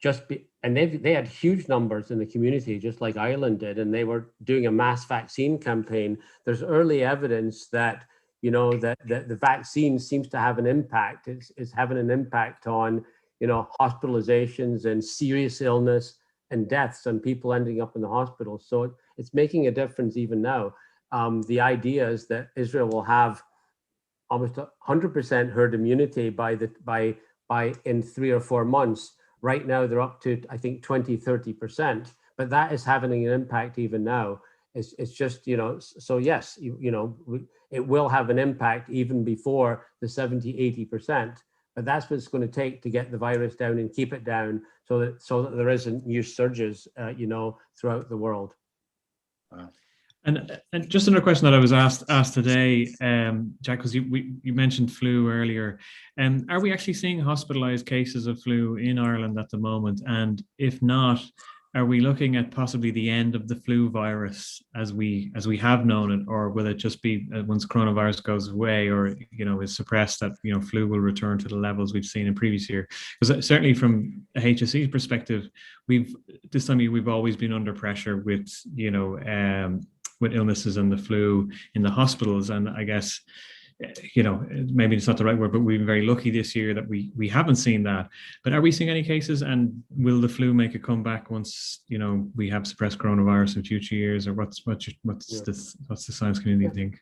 Speaker 4: and they had huge numbers in the community, just like Ireland did, and they were doing a mass vaccine campaign. There's early evidence that that the vaccine seems to have an impact. It's having an impact on hospitalizations and serious illness and deaths and people ending up in the hospital. So it's making a difference even now. The idea is that Israel will have almost 100% herd immunity by in 3 or 4 months. Right now, they're up to, I think, 20, 30%, but that is having an impact even now. It's just, so yes, it will have an impact even before the 70, 80%. But that's what it's going to take to get the virus down and keep it down, so that there isn't new surges, throughout the world.
Speaker 3: Wow.
Speaker 1: And just another question that I was asked today, Jack, because you mentioned flu earlier. Are we actually seeing hospitalized cases of flu in Ireland at the moment? And if not, are we looking at possibly the end of the flu virus as we have known it, or will it just be once coronavirus goes away or is suppressed, that flu will return to the levels we've seen in previous year? Because certainly from a HSE perspective, we've always been under pressure with with illnesses and the flu in the hospitals, and I guess maybe it's not the right word, but we've been very lucky this year that we haven't seen that. But are we seeing any cases, and will the flu make a comeback once we have suppressed coronavirus in future years, or what's the science community think?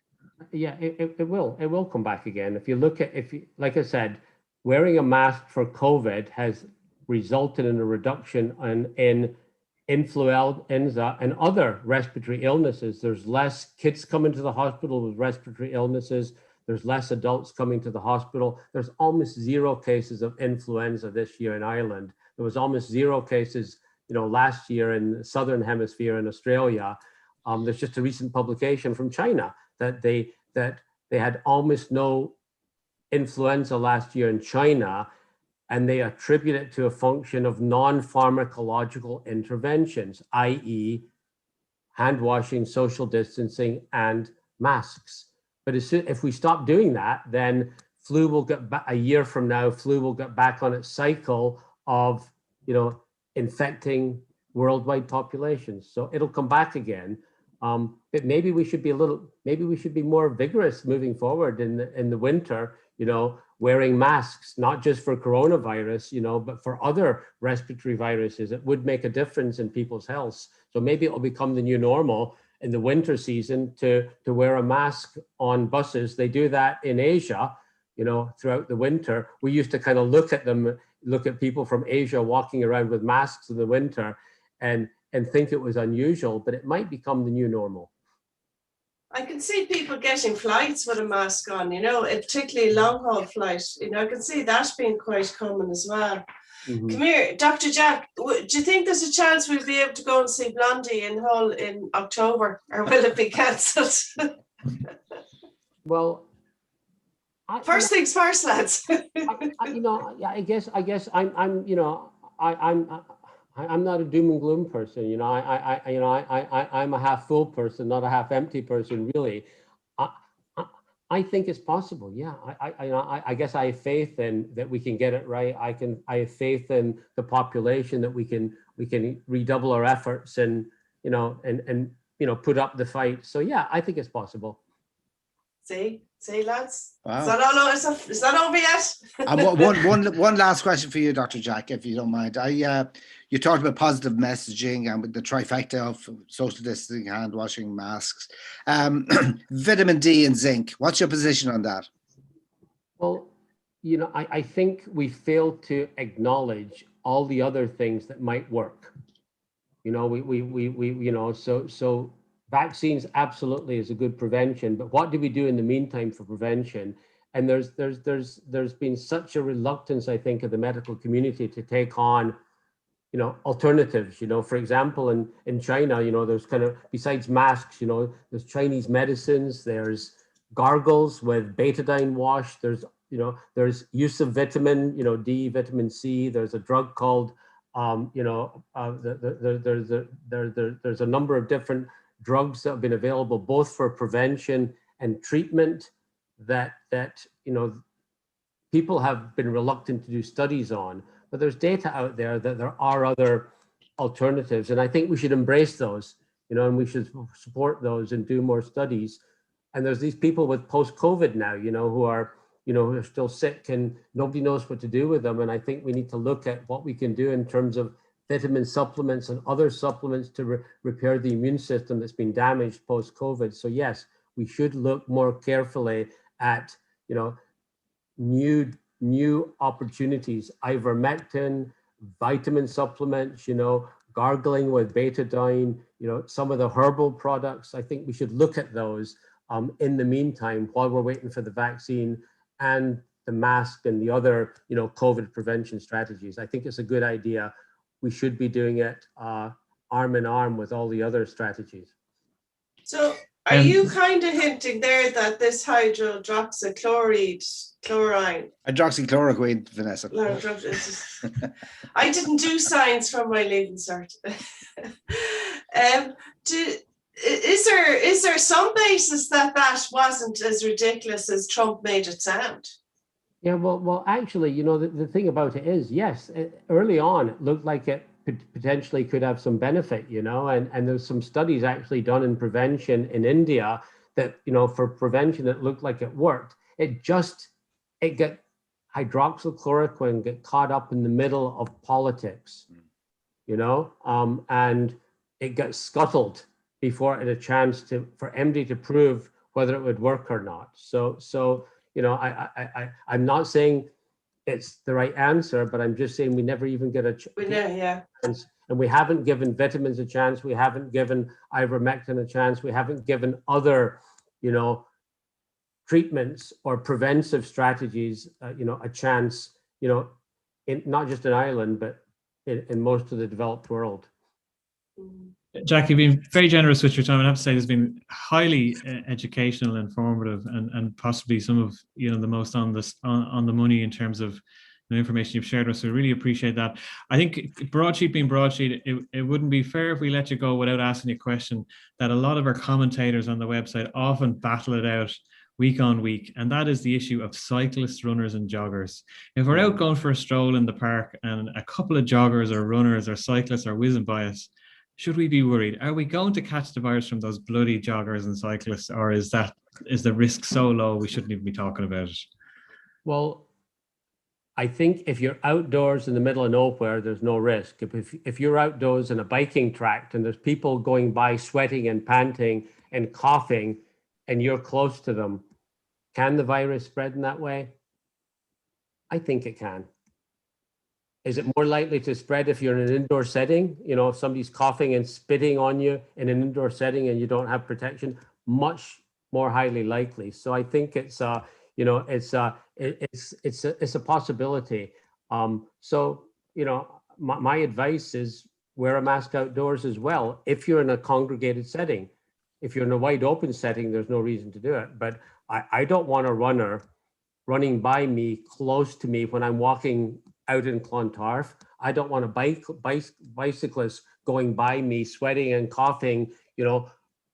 Speaker 4: Yeah, it will come back again. If you look at, like I said, wearing a mask for COVID has resulted in a reduction in influenza and other respiratory illnesses. There's less kids coming to the hospital with respiratory illnesses. There's less adults coming to the hospital. There's almost 0 cases of influenza this year in Ireland. There was almost 0 cases last year in the Southern Hemisphere in Australia. There's just a recent publication from China that they had almost no influenza last year in China, and they attribute it to a function of non-pharmacological interventions, i.e. hand washing, social distancing, and masks. But if we stop doing that, then flu will get back a year from now, flu will get back on its cycle of, infecting worldwide populations. So it'll come back again. But maybe we should be more vigorous moving forward in the winter, wearing masks, not just for coronavirus, but for other respiratory viruses. It would make a difference in people's health. So maybe it'll become the new normal in the winter season to wear a mask on buses. They do that in Asia, throughout the winter. We used to kind of look at people from Asia walking around with masks in the winter and think it was unusual, but it might become the new normal.
Speaker 2: I can see people getting flights with a mask on, particularly long haul flights. I can see that being quite common as well. Mm-hmm. Come here, Dr. Jack, do you think there's a chance we'll be able to go and see Blondie in Hull in October, or will it be cancelled?
Speaker 4: Well,
Speaker 2: first things first, lads.
Speaker 4: I guess I'm not a doom and gloom person. I'm a half full person, not a half empty person, really. I think it's possible. Yeah, I guess I have faith in that we can get it right. I have faith in the population that we can redouble our efforts and put up the fight. So yeah, I think it's possible.
Speaker 2: See, lads. Wow. Is that over yet?
Speaker 3: One last question for you, Dr. Jack, if you don't mind. You talked about positive messaging and with the trifecta of social distancing, hand washing, masks, vitamin D and zinc. What's your position on that?
Speaker 4: Well, I think we fail to acknowledge all the other things that might work. So vaccines absolutely is a good prevention, but what do we do in the meantime for prevention? And there's been such a reluctance, I think, of the medical community to take on, alternatives. For example, in China, there's kind of, besides masks, there's Chinese medicines, there's gargles with betadine wash, there's use of vitamin, D, vitamin C. There's a drug called, there's a number of different drugs that have been available both for prevention and treatment that people have been reluctant to do studies on, but there's data out there that there are other alternatives, and I think we should embrace those, and we should support those and do more studies. And there's these people with post-COVID now, who are still sick and nobody knows what to do with them, and I think we need to look at what we can do in terms of vitamin supplements and other supplements to repair the immune system that's been damaged post-COVID. So yes, we should look more carefully at, new opportunities, ivermectin, vitamin supplements, gargling with betadine, some of the herbal products. I think we should look at those in the meantime while we're waiting for the vaccine and the mask and the other, COVID prevention strategies. I think it's a good idea. We should be doing it arm in arm with all the other strategies.
Speaker 2: So are you kind of hinting there that this hydroxychloroquine,
Speaker 3: Vanessa.
Speaker 2: I didn't do science from my leaving cert. Is there some basis that wasn't as ridiculous as Trump made it sound?
Speaker 4: Yeah, well, actually, the thing about it is, yes, early on, it looked like it potentially could have some benefit, and there's some studies actually done in prevention in India that, for prevention, it looked like it worked. It got hydroxychloroquine get caught up in the middle of politics, and it got scuttled before it had a chance for MD to prove whether it would work or not. So I'm not saying it's the right answer, but I'm just saying we never even get a chance. And we haven't given vitamins a chance. We haven't given ivermectin a chance. We haven't given other, treatments or preventive strategies, a chance, not just in Ireland, but in most of the developed world.
Speaker 1: Jack, you've been very generous with your time. I have to say, it's been highly educational, informative, and possibly some of the most on the money in terms of the information you've shared with us. So really appreciate that. I think Broadsheet being Broadsheet, it wouldn't be fair if we let you go without asking you a question that a lot of our commentators on the website often battle it out week on week, and that is the issue of cyclists, runners, and joggers. If we're out going for a stroll in the park and a couple of joggers or runners or cyclists are whizzing by us, should we be worried? Are we going to catch the virus from those bloody joggers and cyclists, or is the risk so low we shouldn't even be talking about it?
Speaker 4: Well, I think if you're outdoors in the middle of nowhere, there's no risk. If you're outdoors in a biking tract and there's people going by sweating and panting and coughing and you're close to them, can the virus spread in that way? I think it can. Is it more likely to spread if you're in an indoor setting? If somebody's coughing and spitting on you in an indoor setting and you don't have protection, much more highly likely. So I think it's a possibility. My advice is wear a mask outdoors as well. If you're in a congregated setting, if you're in a wide open setting, there's no reason to do it. But I don't want a runner running by me, close to me when I'm walking out in Clontarf. I don't want a bicyclist going by me, sweating and coughing,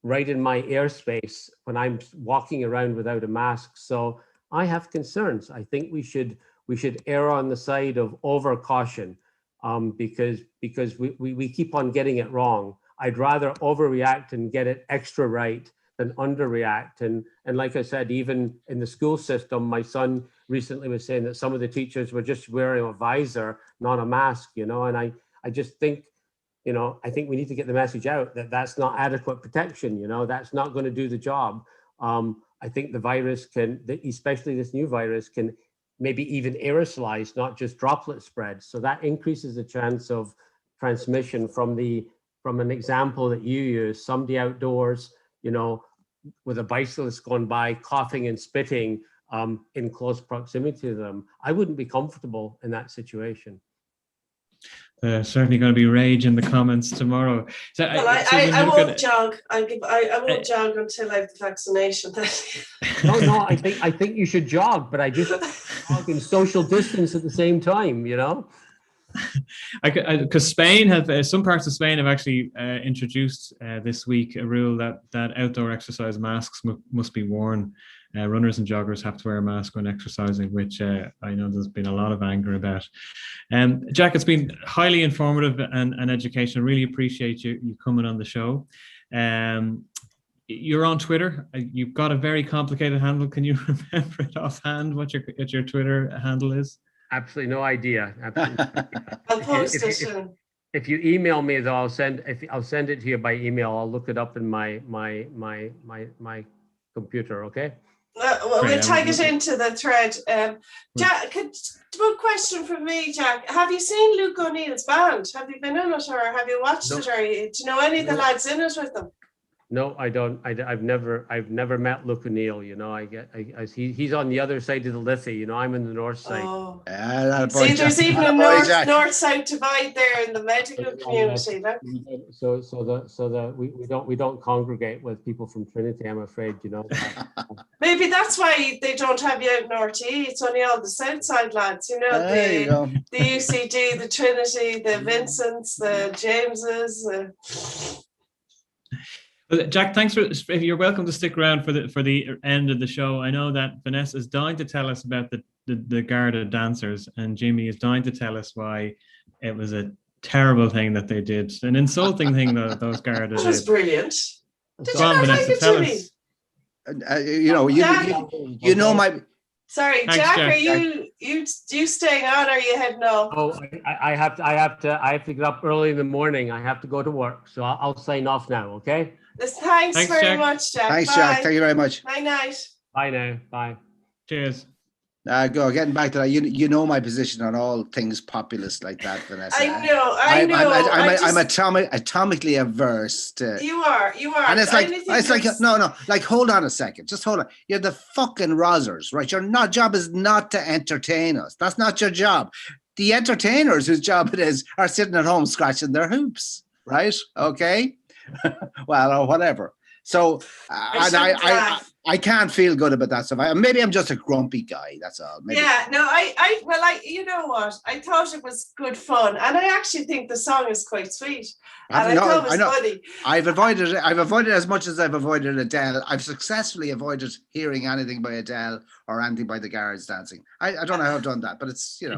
Speaker 4: right in my airspace when I'm walking around without a mask. So I have concerns. I think we should err on the side of over caution, because we keep on getting it wrong. I'd rather overreact and get it extra right than underreact. And like I said, even in the school system, my son recently was saying that some of the teachers were just wearing a visor, not a mask, and I just think, I think we need to get the message out that that's not adequate protection, that's not going to do the job. I think the virus especially this new virus, can maybe even aerosolize, not just droplet spread. So that increases the chance of transmission from an example that you use, somebody outdoors, with a bicyclist going by, coughing and spitting in close proximity to them. I wouldn't be comfortable in that situation.
Speaker 1: Certainly going to be rage in the comments tomorrow. So
Speaker 2: well, I won't jog. I won't jog until I have the vaccination.
Speaker 4: No, I think you should jog, but I just jog in social distance at the same time,
Speaker 1: Because Spain some parts of Spain have actually introduced this week a rule that outdoor exercise masks must be worn. Runners and joggers have to wear a mask when exercising, which I know there's been a lot of anger about. Jack, it's been highly informative and educational. Really appreciate you coming on the show. You're on Twitter. You've got a very complicated handle. Can you remember it offhand what your Twitter handle is?
Speaker 4: Absolutely no idea.
Speaker 2: I'll post it soon.
Speaker 4: If you email me, though, I'll send it to you by email. I'll look it up in my computer. Okay.
Speaker 2: We'll tag it into the thread. Jack, one question from me, Jack. Have you seen Luke O'Neill's band? Have you been in it, or have you watched it, or do you know any of the lads in it with them?
Speaker 4: No, I don't. I've never met Luke O'Neill. He's on the other side of the Liffey. I'm in the north side.
Speaker 2: Oh. See, there's even a north-south divide there in the medical community.
Speaker 4: We don't congregate with people from Trinity, I'm afraid.
Speaker 2: Maybe that's why they don't have you out North E. It's only all the south side lads. The UCD, the Trinity, the Vincents, the Jameses.
Speaker 1: Well, Jack, thanks you're welcome to stick around for the end of the show. I know that Vanessa is dying to tell us about the Garda dancers, and Jimmy is dying to tell us why it was a terrible thing that they did, an insulting thing that those Garda did.
Speaker 2: It was brilliant. Did
Speaker 1: Go on, Vanessa, tell us.
Speaker 3: My.
Speaker 2: Sorry, thanks, Jack. Are you staying on? Or are you heading off?
Speaker 4: Oh, I have to get up early in the morning. I have to go to work, so I'll sign off now. Okay.
Speaker 2: Thanks very much, Jack.
Speaker 3: Thanks, Jack. Thank you very much.
Speaker 2: Bye night.
Speaker 4: Bye now. Bye.
Speaker 1: Cheers.
Speaker 3: Getting back to that, you know my position on all things populist like that, Vanessa.
Speaker 2: I know.
Speaker 3: I'm atomically averse to.
Speaker 2: You are.
Speaker 3: And it's like no. Like, hold on a second. Just hold on. You're the fucking Rozzers, right? Your job is not to entertain us. That's not your job. The entertainers whose job it is are sitting at home scratching their hoops, right? Okay. Well, or whatever. So, and I can't feel good about that stuff. Maybe I'm just a grumpy guy. That's all. Maybe.
Speaker 2: Yeah, no, you know what? I thought it was good fun, and I actually think the song is quite sweet. And I thought it was funny.
Speaker 3: I've avoided as much as I've avoided Adele. I've successfully avoided hearing anything by Adele or anything by the Guards dancing. I don't know how I've done that, but it's, you know.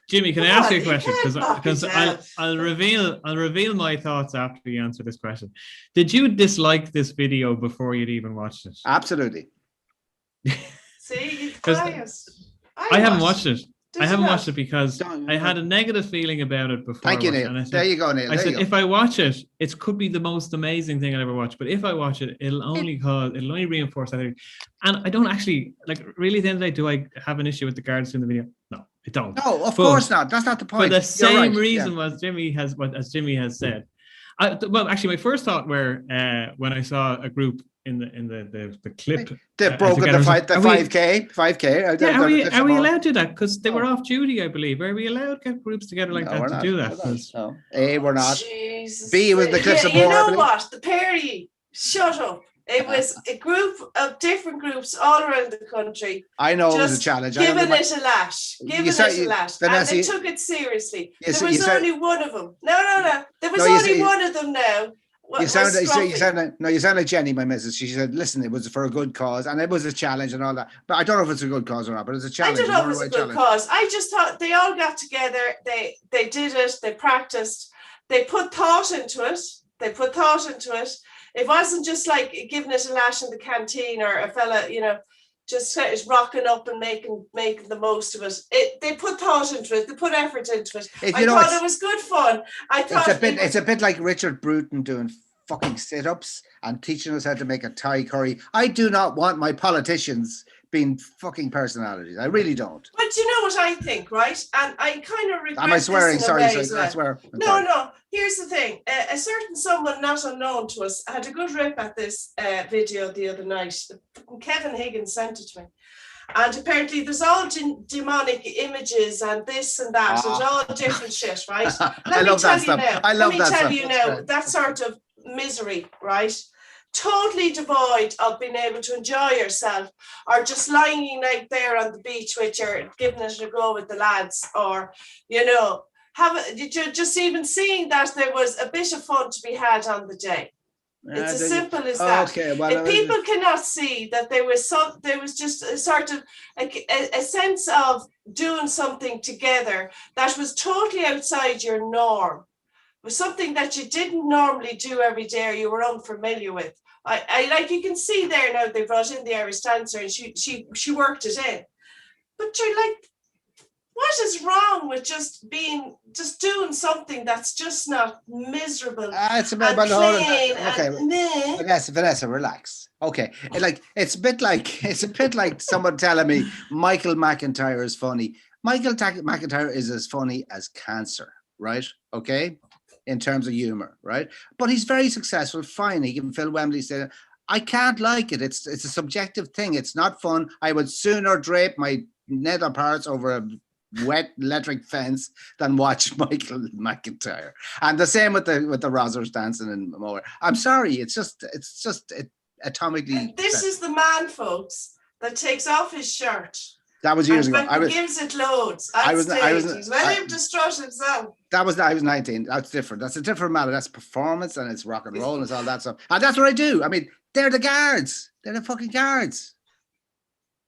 Speaker 1: Jimmy, can I ask you a question? Because I'll reveal my thoughts after you answer this question. Did you dislike this video before you'd even watched it?
Speaker 3: Absolutely.
Speaker 2: See,
Speaker 1: I haven't watched it. I haven't watched it because I had a negative feeling about it before.
Speaker 3: Thank you, Neil. There you go, Neil.
Speaker 1: I said, if I watch it, it could be the most amazing thing I'll ever watch. But if I watch it, it'll only reinforce that. And I don't actually, like, really, at the end of the day, do I have an issue with the Guards in the video? No, I don't.
Speaker 3: No, of course not. That's not the point.
Speaker 1: For the same reason as Jimmy has said. Well, actually, my first thought were when I saw a group in the clip.
Speaker 3: They've broken the 5K.
Speaker 1: Yeah, are we allowed to do that? Because they were off duty, I believe. Are we allowed to get groups together like that to do that?
Speaker 3: No. A, we're not.
Speaker 2: Jesus.
Speaker 3: B was the clips of
Speaker 2: You know what? The Perry, shut up. It was a group of different groups all around the country.
Speaker 3: I know it was a challenge.
Speaker 2: Giving it a lash. And they took it seriously. There was only one of them. No. There was only one of them now.
Speaker 3: You sound like Jenny, my missus. She said, listen, it was for a good cause and it was a challenge and all that. But I don't know if it's a good cause or not, but it's a challenge.
Speaker 2: I don't know if it's a good cause. I just thought they all got together. They did it. They practiced. They put thought into it. It wasn't just like giving it a lash in the canteen or a fella, just rocking up and making the most of it. They put thought into it. They put effort into it. I thought it was good fun.
Speaker 3: It's a bit like Richard Bruton doing fucking sit-ups and teaching us how to make a Thai curry. I do not want my politicians being fucking personalities. I really don't.
Speaker 2: But you know what I think, right? And I kind of regret.
Speaker 3: Am I swearing? Sorry, I swear.
Speaker 2: No. Here's the thing. A certain someone not unknown to us had a good rip at this video the other night. Kevin Higgins sent it to me. And apparently there's all demonic images and this and that. There's all different shit, right? Let me tell you now, that sort of misery, right? Totally devoid of being able to enjoy yourself or just lying like there on the beach with your giving it a go with the lads, or just even seeing that there was a bit of fun to be had on the day. It's as simple as that. Okay, well, if people cannot see that there was just a sort of a sense of doing something together that was totally outside your norm, was something that you didn't normally do every day or you were unfamiliar with. I like, you can see there now they brought in the Irish dancer and she worked it in. But you're like, what is wrong with just doing something that's just not miserable?
Speaker 3: It's about plain. Okay, Vanessa, relax. Okay, it's a bit like someone telling me Michael McIntyre is funny. Michael McIntyre is as funny as cancer, right? Okay, in terms of humor, right? But he's very successful. Fine, he can fill Wembley Stadium. I can't like it. It's a subjective thing. It's not fun. I would sooner drape my nether parts over a wet electric fence than watch Michael McIntyre. And the same with the Rozzers dancing in Moore. I'm sorry, it's just atomically.
Speaker 2: This is the man, folks, that takes off his shirt.
Speaker 3: That was years ago.
Speaker 2: Gives it loads. He's well to strut himself. I was 19. That's different. That's a different matter. That's performance and it's rock and roll and it's all that stuff. And that's what I do. I mean, they're the guards. They're the fucking guards.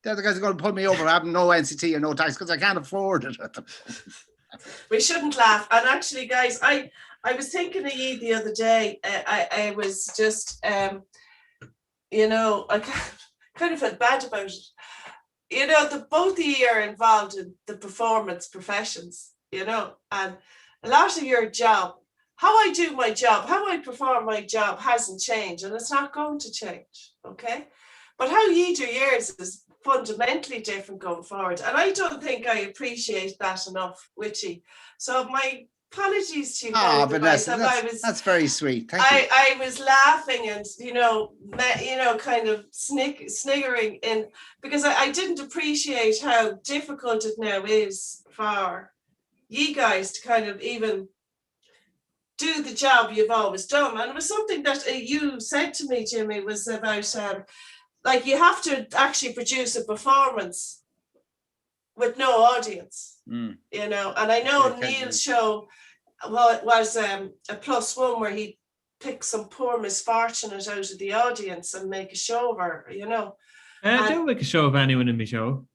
Speaker 2: They're the guys who are going to put me over having no NCT or no tax because I can't afford it. We shouldn't laugh. And actually, guys, I was thinking of you the other day. I was just, I kind of felt bad about it. Both of you are involved in the performance professions, and a lot of your job, how I do my job, how I perform my job hasn't changed and it's not going to change, okay? But how you do yours is fundamentally different going forward. And I don't think I appreciate that enough, Witchy. So my apologies to you.
Speaker 3: Vanessa, that's very sweet. Thank you.
Speaker 2: I was laughing and, kind of sniggering because I didn't appreciate how difficult it now is for you guys to kind of even do the job you've always done. And it was something that you said to me, Jimmy, was about like you have to actually produce a performance with no audience, you know. And I know Neil's show was a +1 where he pick some poor misfortunate out of the audience and make a show of her, you know.
Speaker 1: I don't make a show of anyone in my show.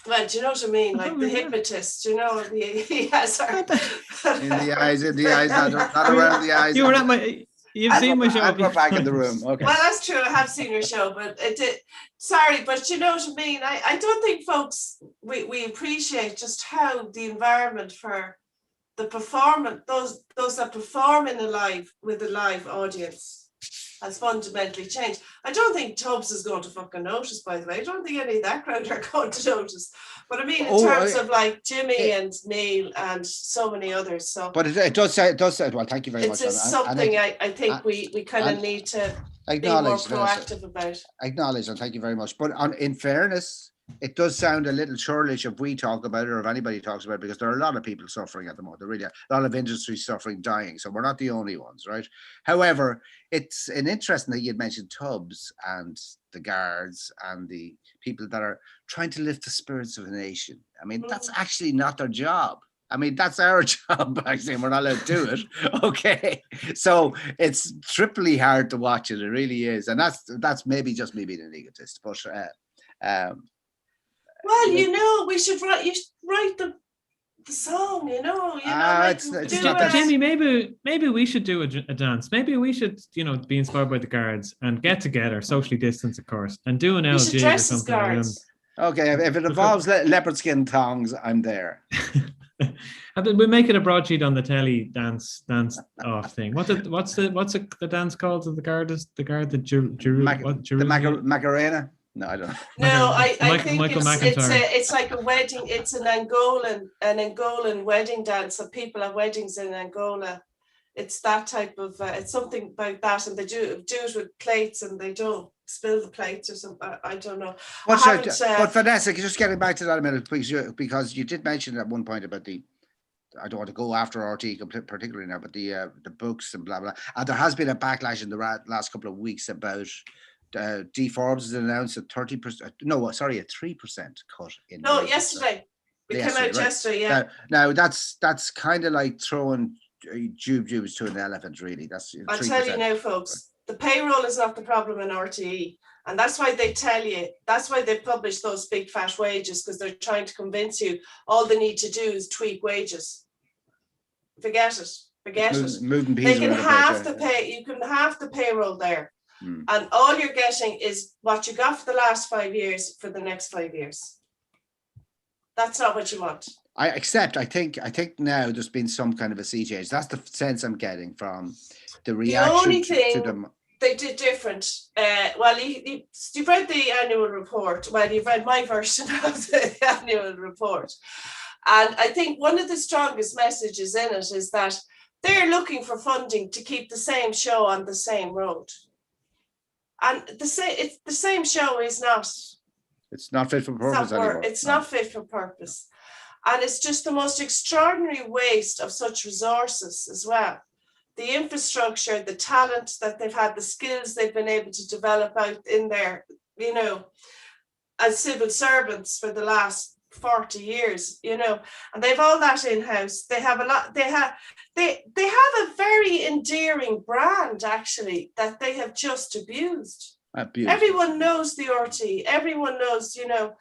Speaker 2: Well, do you know what I mean? Like the hypnotist, you know, he has her.
Speaker 3: In the eyes, not around the eyes.
Speaker 1: You were at my, you've seen my show.
Speaker 3: I'll go back in the room. Okay.
Speaker 2: Well, that's true. I have seen your show, but sorry, but you know what I mean? I don't think folks, we appreciate just how the environment for the performance, those that perform with a live audience has fundamentally changed. I don't think Tubbs is going to fucking notice, by the way. I don't think any of that crowd are going to notice. But I mean, in terms of like Jimmy and Neil and so many others. So,
Speaker 3: but it does say, well, thank you very much.
Speaker 2: It's something I think we kind of need to be more proactive about.
Speaker 3: Acknowledge, and thank you very much. But in fairness, it does sound a little churlish if we talk about it or if anybody talks about it, because there are a lot of people suffering at the moment. There really are a lot of industries suffering, dying. So we're not the only ones, right? However, it's an interesting that you'd mentioned Tubbs and the guards and the people that are trying to lift the spirits of a nation. I mean, that's actually not their job. I mean, that's our job, actually, and we're not allowed to do it. Okay. So it's triply hard to watch it. It really is. And that's maybe just me being an egotist. But
Speaker 2: well, you know, we should write the song, you know.
Speaker 3: It's not
Speaker 1: Jimmy, maybe we should do a dance. Maybe we should, you know, be inspired by the guards and get together, socially distanced, of course, and do an LG or something.
Speaker 3: Okay, if it involves leopard skin tongs, I'm there.
Speaker 1: We make it a broadsheet on the Telly dance off thing. What's the dance called to the guard? The
Speaker 3: Macarena. No, I don't know.
Speaker 2: No, I think it's like a wedding. It's an Angolan wedding dance. So people have weddings in Angola. It's that type of. It's something about that, and they do it with plates, and they don't spill the plates or something. I don't know.
Speaker 3: But Vanessa, just getting back to that a minute, because you did mention at one point about the. I don't want to go after RT particularly now, but the books and blah blah. And there has been a backlash in the last couple of weeks about. D Forbes has announced a 30%. No, sorry, a 3% cut in.
Speaker 2: No, yesterday. It came out yesterday. Yeah.
Speaker 3: Now that's kind of like throwing jubes to an elephant, really. That's.
Speaker 2: I'll tell you now, folks. The payroll is not the problem in RTE, and that's why they tell you. That's why they publish those big fat wages, because they're trying to convince you all they need to do is tweak wages. Forget it.
Speaker 3: Moving
Speaker 2: they can have the pay. You can have the payroll there. And all you're getting is what you got for the last 5 years for the next 5 years. That's not what you want.
Speaker 3: I think now there's been some kind of a sea change. That's the sense I'm getting from the reaction.
Speaker 2: The only thing they did different. Well, you've read the annual report. Well, you've read my version of the annual report. And I think one of the strongest messages in it is that they're looking for funding to keep the same show on the same road. And the same show is not.
Speaker 3: It's not fit for purpose anymore.
Speaker 2: It's not fit for purpose. And it's just the most extraordinary waste of such resources as well. The infrastructure, the talent that they've had, the skills they've been able to develop out in there, you know, as civil servants for the last 40 years, you know, and they've all that in-house. They have a lot, they have a very endearing brand, actually, that they have just abused. Everyone knows the RT, everyone knows, you know,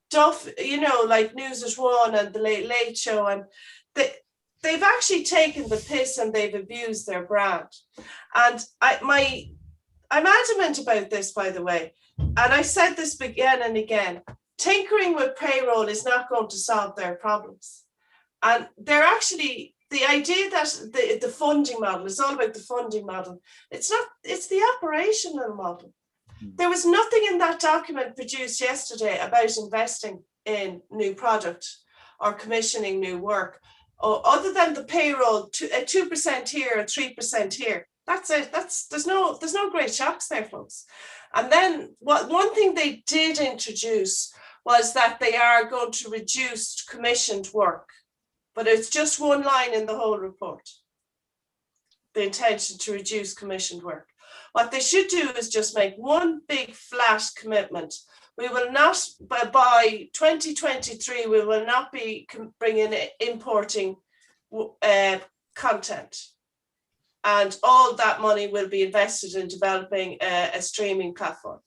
Speaker 2: Duff, you know, like News at One and the Late Late Show, and they've actually taken the piss and they've abused their brand. And I'm adamant about this, by the way, and I said this again and again. Tinkering with payroll is not going to solve their problems. And they're actually, the idea that the funding model is all about the funding model. It's not, it's the operational model. There was nothing in that document produced yesterday about investing in new product or commissioning new work, or other than the payroll, 2% here or 3% here. That's it. There's no great shocks there, folks. And then one thing they did introduce was that they are going to reduce commissioned work. but it's just one line in the whole report. The intention to reduce commissioned work. What they should do is just make one big flat commitment. We will not, by 2023, we will not be importing content. And all that money will be invested in developing a streaming platform.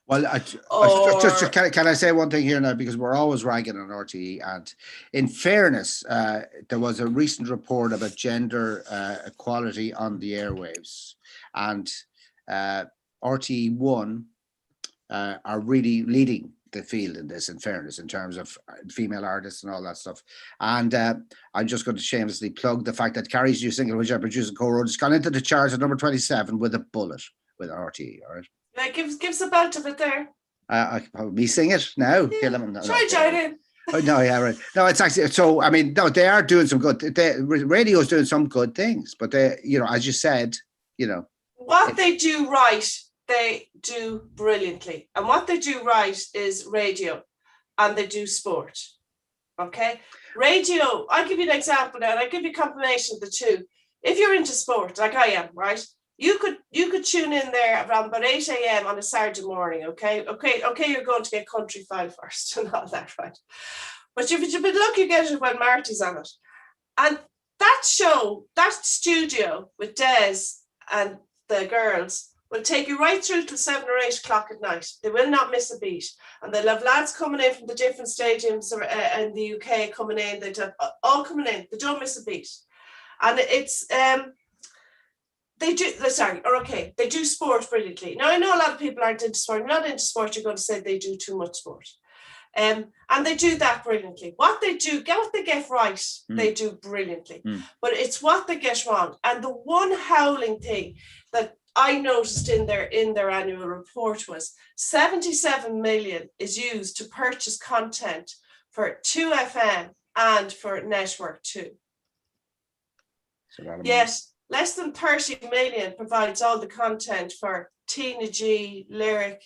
Speaker 3: Well, can I say one thing here now, because we're always ragging on RTE, and in fairness, there was a recent report about gender equality on the airwaves, and RTE1 are really leading the field in this, in fairness, in terms of female artists and all that stuff. And I'm just going to shamelessly plug the fact that Carrie's new single, which I produced and co-wrote, has gone into the charts at number 27 with a bullet with RTE, all right?
Speaker 2: Yeah, give us a belt of it there.
Speaker 3: Me sing it now.
Speaker 2: Yeah. Try join in.
Speaker 3: Oh, no, yeah, right. No, it's actually, so, I mean, no, they are doing some good, radio is doing some good things, but they, you know, as you said, you know.
Speaker 2: What they do right, they do brilliantly. And what they do right is radio, and they do sport. Okay? Radio, I'll give you an example now, and I'll give you a combination of the two. If you're into sport, like I am, right? You could tune in there around about 8 a.m. on a Saturday morning, okay? Okay, you're going to get Country File first and all that, right? But if you've been lucky, you get it when Marty's on it. And that show, that studio with Des and the girls will take you right through to 7 or 8 o'clock at night. They will not miss a beat. And they'll have lads coming in from the different stadiums in the UK coming in. They're all coming in. They don't miss a beat. And it's... they do sport brilliantly. Now, I know a lot of people aren't into sport. If you're not into sport, you're going to say they do too much sport. And they do that brilliantly. What they get right, they do brilliantly. But it's what they get wrong. And the one howling thing that I noticed in their annual report was 77 million is used to purchase content for 2FM and for Network 2. Yes. Less than 30 million provides all the content for Tina G, Lyric.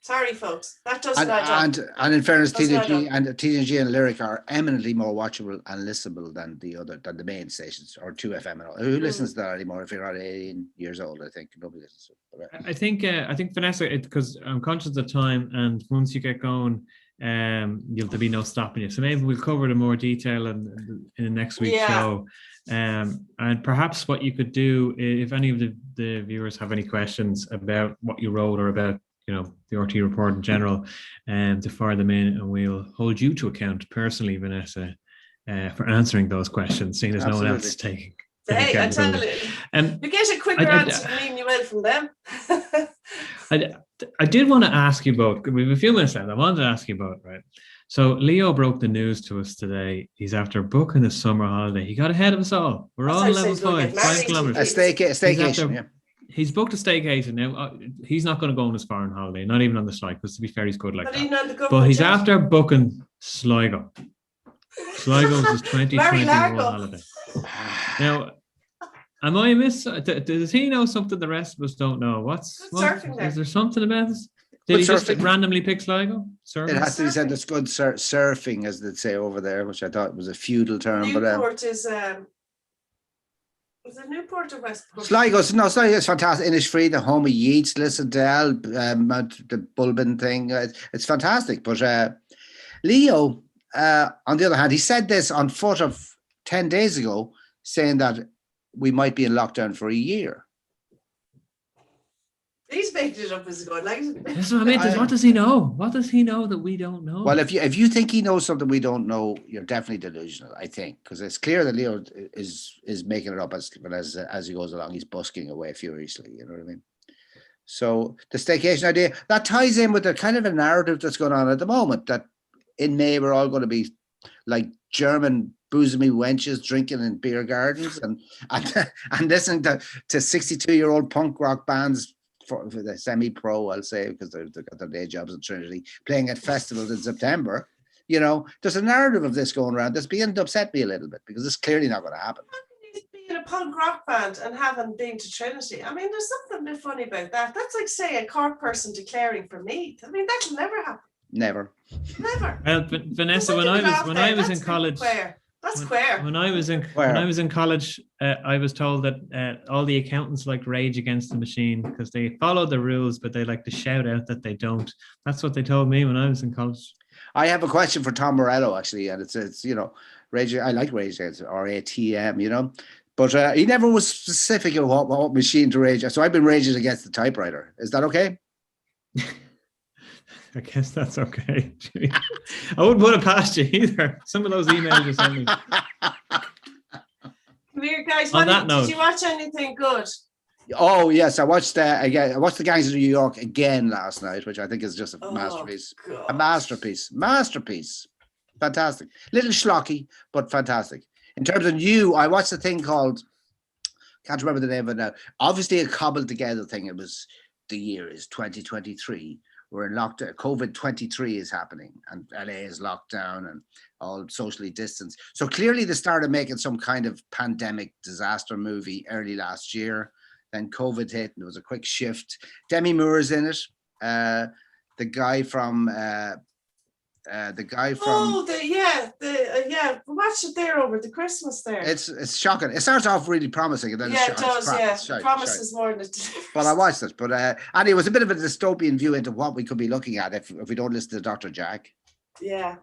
Speaker 2: Sorry, folks, that doesn't add up.
Speaker 3: And in fairness, Tina G and Lyric are eminently more watchable and listenable than the main stations or 2FM and all. Who listens to that anymore? If you're not 18 years old, I think nobody listens to it. I
Speaker 1: think Vanessa, because I'm conscious of time, and once you get going, there'll be no stopping you. So maybe we'll cover it in more detail in the next week's show. And perhaps what you could do, if any of the viewers have any questions about what you wrote or about, you know, the RT report in general, to fire them in, and we'll hold you to account personally, Vanessa, for answering those questions, seeing as no one else is taking.
Speaker 2: Hey, I tell you, you get a quicker answer than you will from them.
Speaker 1: I did want to ask you both. We have a few minutes left. I wanted to ask you both, right? So Leo broke the news to us today. He's after booking a summer holiday. He got ahead of us all. We're all on level 5 kilometers.
Speaker 3: A staycation.
Speaker 1: He's booked a staycation now. He's not going to go on his foreign holiday, not even on the slide, because to be fair, he's good like that. But he's after booking Sligo. Sligo's his 2021 holiday. Now, am I does he know something the rest of us don't know? Is there something about this? Did he just randomly pick Sligo? Surfing? It
Speaker 3: has to be said it's good surfing, as they'd say over there, which I thought was a feudal term.
Speaker 2: Newport is it Newport or Westport?
Speaker 3: Sligo is fantastic. Innisfree, the home of Yeats, Lissadell, the Bulbin thing. It's fantastic. But Leo, on the other hand, he said this on foot of 10 days ago, saying that we might be in lockdown for a year.
Speaker 2: He's making it up as he goes.
Speaker 1: That's what I mean. What does he know? What does he know that we don't know?
Speaker 3: Well, if you think he knows something we don't know, you're definitely delusional, I think, because it's clear that Leo is making it up as he goes along. He's busking away furiously. You know what I mean? So the staycation idea that ties in with the kind of a narrative that's going on at the moment, that in May we're all going to be like German boozemy wenches drinking in beer gardens and listening to 62-year-old punk rock bands for the semi-pro, I'll say, because they've got their day jobs at Trinity, playing at festivals in September. You know, there's a narrative of this going around that's beginning to upset me a little bit, because it's clearly not going to happen.
Speaker 2: How can you be in a punk rock band and haven't been to Trinity? I mean, there's something a bit funny about that. That's like, say, a Cork person declaring for Meath. I mean, that'll never happen.
Speaker 3: Never.
Speaker 2: Never.
Speaker 1: Well, Vanessa, when I was in college,
Speaker 2: That's queer.
Speaker 1: When I was in college, I was told that all the accountants like Rage Against the Machine because they follow the rules, but they like to shout out that they don't. That's what they told me when I was in college.
Speaker 3: I have a question for Tom Morello actually, and it's Rage. I like Rage Against or ATM, but he never was specific of what machine to rage. So I've been raging against the typewriter. Is that okay?
Speaker 1: I guess that's okay. I wouldn't put it past you either. Some of those emails you sent me.
Speaker 2: Come here, guys.
Speaker 1: Did
Speaker 2: you watch anything good?
Speaker 3: Oh yes, I watched again. I watched The Gangs of New York again last night, which I think is just a masterpiece.
Speaker 2: God.
Speaker 3: A masterpiece. Fantastic. Little schlocky, but fantastic. In terms of new, I watched a thing called, can't remember the name of it now. Obviously a cobbled together thing. It was, the year is 2023. We're in lockdown. COVID-23 is happening, and LA is locked down and all socially distanced. So clearly they started making some kind of pandemic disaster movie early last year. Then COVID hit, and there was a quick shift. Demi Moore's in it. The guy from.
Speaker 2: Watch it there over the Christmas there.
Speaker 3: It's shocking. It starts off really promising, and then
Speaker 2: it does. The promise is more than it delivers.
Speaker 3: But I watched it. But and it was a bit of a dystopian view into what we could be looking at if we don't listen to Dr. Jack.
Speaker 2: Yeah.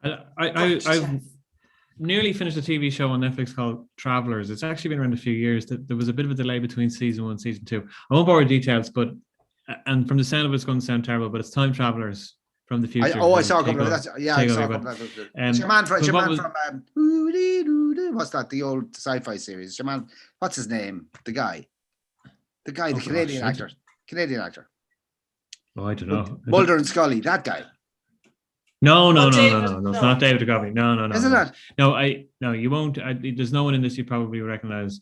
Speaker 1: I've nearly finished a TV show on Netflix called Travelers. It's actually been around a few years. There was a bit of a delay between season 1 and season 2. I won't bore you details, but and from the sound of it's going to sound terrible, but it's time travelers from the future.
Speaker 3: I saw a couple of that. Yeah, I saw a couple of that. It's your man from what's that? The old sci-fi series. Your man, what's his name? The Canadian actor.
Speaker 1: Oh, I don't know.
Speaker 3: Mulder and Scully, that guy.
Speaker 1: No. It's not David Duchovny. No.
Speaker 3: Isn't that?
Speaker 1: No, you won't. There's no one in this you probably recognize.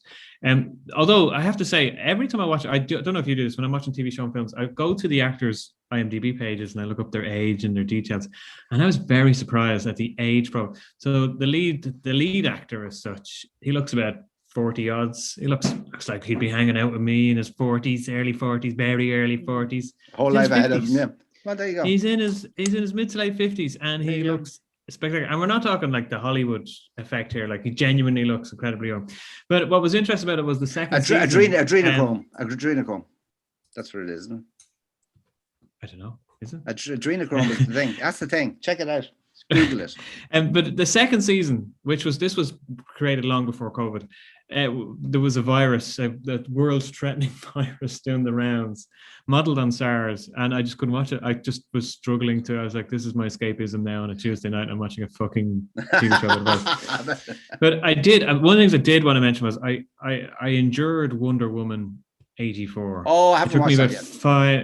Speaker 1: Although I have to say, every time I watch it, I don't know if you do this when I'm watching TV show and films, I go to the actors' IMDb pages and I look up their age and their details, and I was very surprised at the age profile. So the lead actor as such, he looks about 40 odds. He looks like he'd be hanging out with me in his 40s, early 40s, very early 40s.
Speaker 3: Whole life ahead of him. Yeah. Well, there you go.
Speaker 1: He's in his mid to late 50s, and he looks spectacular. And we're not talking like the Hollywood effect here. Like, he genuinely looks incredibly young. But what was interesting about it was the second season.
Speaker 3: Adrenochrome. That's what it is, isn't it?
Speaker 1: I don't know. Is it?
Speaker 3: Adrenochrome is the thing. That's the thing. Check it out. Google it.
Speaker 1: But the second season, this was created long before COVID, there was a virus, that world-threatening virus doing the rounds, modeled on SARS, and I just couldn't watch it. I just was struggling I was like, this is my escapism now on a Tuesday night. I'm watching a fucking TV show. But I did. One of the things I did want to mention was I endured Wonder Woman 84.
Speaker 3: Oh, I haven't watched that yet.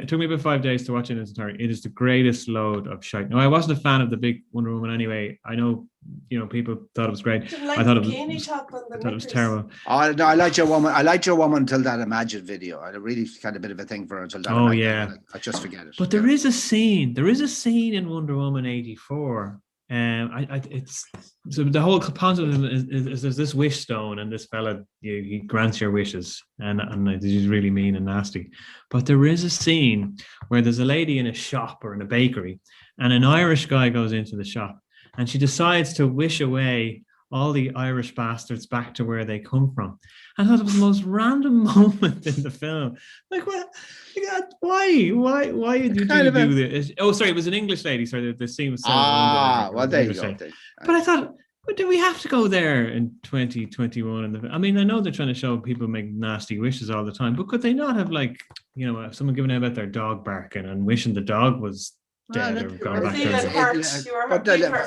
Speaker 1: It took me about 5 days to watch it in its entirety. It is the greatest load of shite. Now, I wasn't a fan of the big Wonder Woman anyway. I know, people thought it was great.
Speaker 2: I thought it was
Speaker 1: terrible.
Speaker 3: Oh no, I liked Your Woman. I liked Your Woman until that Imagine video. I had a really kind of bit of a thing for her until that.
Speaker 1: Oh yeah,
Speaker 3: I just forget it.
Speaker 1: But there is a scene. There is a scene in Wonder Woman 84. It's so the whole concept is there's this wish stone, and this fella he grants your wishes, and he's really mean and nasty. But there is a scene where there's a lady in a shop or in a bakery, and an Irish guy goes into the shop, and she decides to wish away all the Irish bastards back to where they come from. I thought it was the most random moment in the film. Like, what? Why did you do this? Oh, sorry, it was an English lady. Sorry, the scene was.
Speaker 3: Well, there you go.
Speaker 1: But I thought, do we have to go there in 2021? I mean, I know they're trying to show people make nasty wishes all the time, but could they not have, like, someone giving out about their dog barking and wishing the dog was dead or gone back
Speaker 2: there? Hurt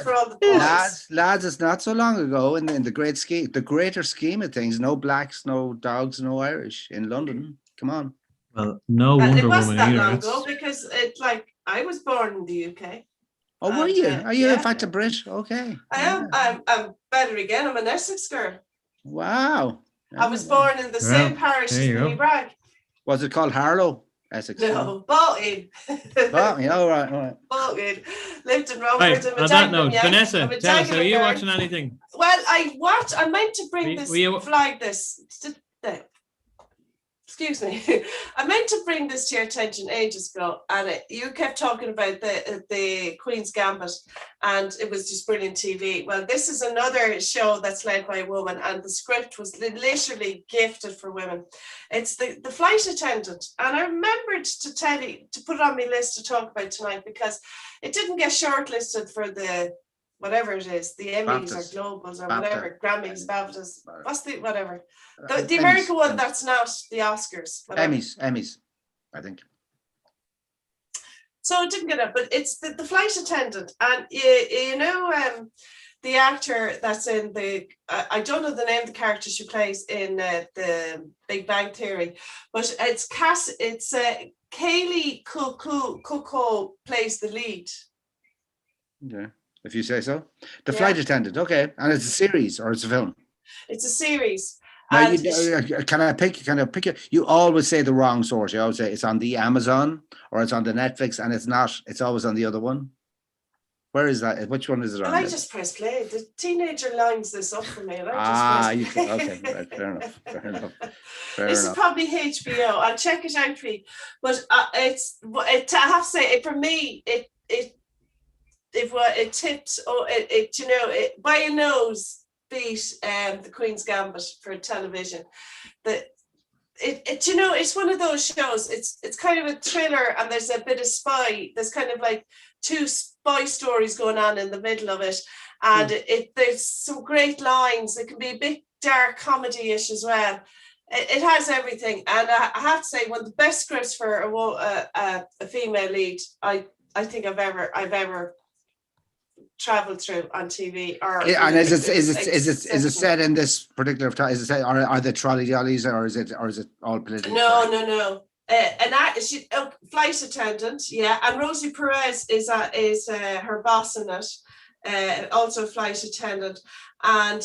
Speaker 2: for all the boys.
Speaker 3: Lads, it's not so long ago in the greater scheme of things. No blacks, no dogs, no Irish in London. Come on.
Speaker 1: Well, no Wonder Woman either. It wasn't
Speaker 2: that long ago, because I was born in the UK.
Speaker 3: Oh, were you? Are you in fact a Brit? Okay.
Speaker 2: I am. I'm better again. I'm an Essex girl.
Speaker 3: Wow.
Speaker 2: I was born in the same parish as Penny Bragg.
Speaker 3: Was it called Harlow? Essex?
Speaker 2: No, Bolton.
Speaker 3: Bolton, all right.
Speaker 2: Bolton. Lived in Romford.
Speaker 1: On that note, Vanessa, tell us, are you watching anything?
Speaker 2: Well, I meant to bring this, flag this. excuse me, I meant to bring this to your attention ages ago, and you kept talking about the Queen's Gambit, and it was just brilliant TV. Well, this is another show that's led by a woman, and the script was literally gifted for women. It's the flight attendant, and I remembered to Telly to put it on my list to talk about tonight because it didn't get shortlisted for the whatever it is, the Emmys
Speaker 3: BAFTAs.
Speaker 2: or Globals or
Speaker 3: BAFTA.
Speaker 2: whatever, Grammys, BAFTAs, what's the whatever. The
Speaker 3: Emmys,
Speaker 2: American one
Speaker 3: Emmys.
Speaker 2: that's not the Oscars. Whatever.
Speaker 3: Emmys, I think.
Speaker 2: So it didn't get up, but it's the flight attendant, and you know the actor that's in the I don't know the name of the character she plays in the Big Bang Theory, but it's Kaylee Cuoco plays the lead.
Speaker 3: Yeah, if you say so. The flight attendant, okay, and it's a series or it's a film.
Speaker 2: It's a series.
Speaker 3: Now,
Speaker 2: And
Speaker 3: can I pick it? You always say the wrong source. You always say it's on the Amazon or it's on the Netflix, and it's not. It's always on the other one. Where is that? Which one is it on?
Speaker 2: I just press play. The teenager lines this up for me. And I just press play.
Speaker 3: okay, right, fair enough.
Speaker 2: This is probably HBO. I'll check it out for you. But I have to say, for me, it tipped. You know, by a nose beat the Queen's Gambit for television. You know, it's one of those shows. It's kind of a thriller, and there's a bit of spy. There's kind of like two spy stories going on in the middle of it, and there's some great lines. It can be a bit dark comedy-ish as well. It has everything, and I have to say, one of the best scripts for a female lead I think I've ever traveled through on TV.
Speaker 3: And is it set in this particular time? Is it set, are the trolley dollies, or is it all political?
Speaker 2: No. Flight attendant, yeah, and Rosie Perez is her boss in it, also a flight attendant, and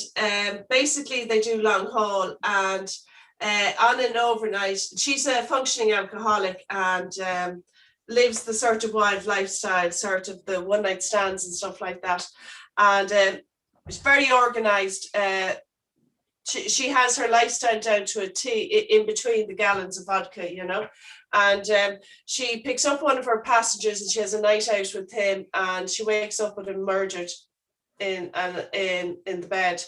Speaker 2: basically they do long haul, and on an overnight, she's a functioning alcoholic and lives the sort of wild lifestyle, sort of the one night stands and stuff like that, and it's very organized. She has her lifestyle down to a T in between the gallons of vodka, you know, and she picks up one of her passengers and she has a night out with him, and she wakes up with him murdered in the bed,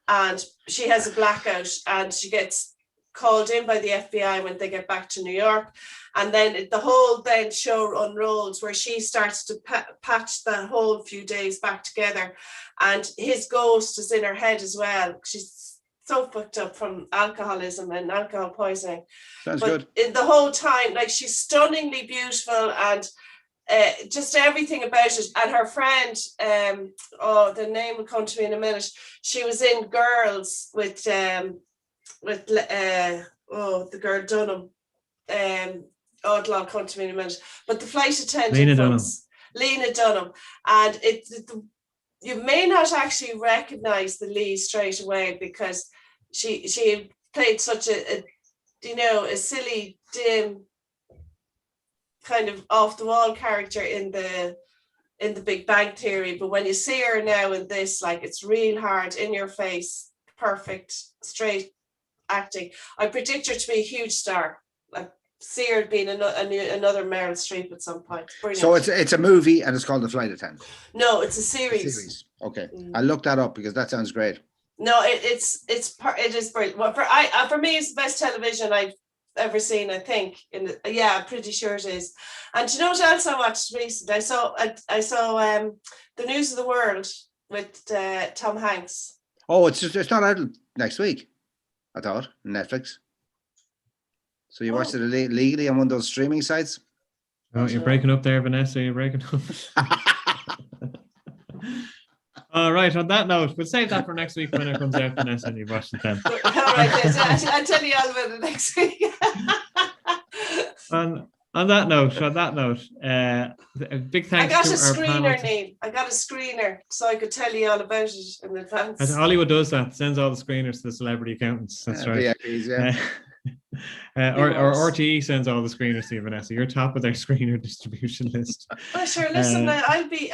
Speaker 2: and she has a blackout, and she gets called in by the FBI when they get back to New York, and then the whole show unrolls where she starts to patch the whole few days back together, and his ghost is in her head as well. She's so fucked up from alcoholism and alcohol poisoning.
Speaker 3: Sounds good.
Speaker 2: In the whole time, like, she's stunningly beautiful, and just everything about it. And her friend, the name will come to me in a minute. She was in Girls with the girl Dunham. It'll come to me in a minute. But the flight attendant, Lena Dunham, and you may not actually recognize the lead straight away because she played such a silly, dim, kind of off the wall character in the Big Bang Theory. But when you see her now in this, like, it's real hard, in your face, perfect, straight acting. I predict her to be a huge star. Like, see her being another Meryl Streep at some point. Brilliant.
Speaker 3: So it's a movie and it's called The Flight Attendant.
Speaker 2: No, it's a series.
Speaker 3: Okay, I'll look that up because that sounds great.
Speaker 2: No, it is brilliant. Well, for me, it's the best television I've ever seen. I think, I'm pretty sure it is. And do you know what else I watched recently? I saw The News of the World with Tom Hanks.
Speaker 3: Oh, it's not out next week, I thought, on Netflix. So you watched it legally on one of those streaming sites?
Speaker 1: Oh, you're breaking up there, Vanessa. You're breaking up. All right. On that note, we'll save that for next week when it comes out, Vanessa, and you've watched it then.
Speaker 2: All right, I'll tell you all about it next week.
Speaker 1: On that note, a big thanks to our
Speaker 2: screener, Neil. I got a screener, so I could tell you all about it in advance.
Speaker 1: As Hollywood does that, sends all the screeners to the celebrity accountants. That's right.
Speaker 3: Yeah.
Speaker 1: Or RTE sends all the screeners to you, Vanessa. You're top of their screener distribution list.
Speaker 2: Oh, sure. Listen, that'll be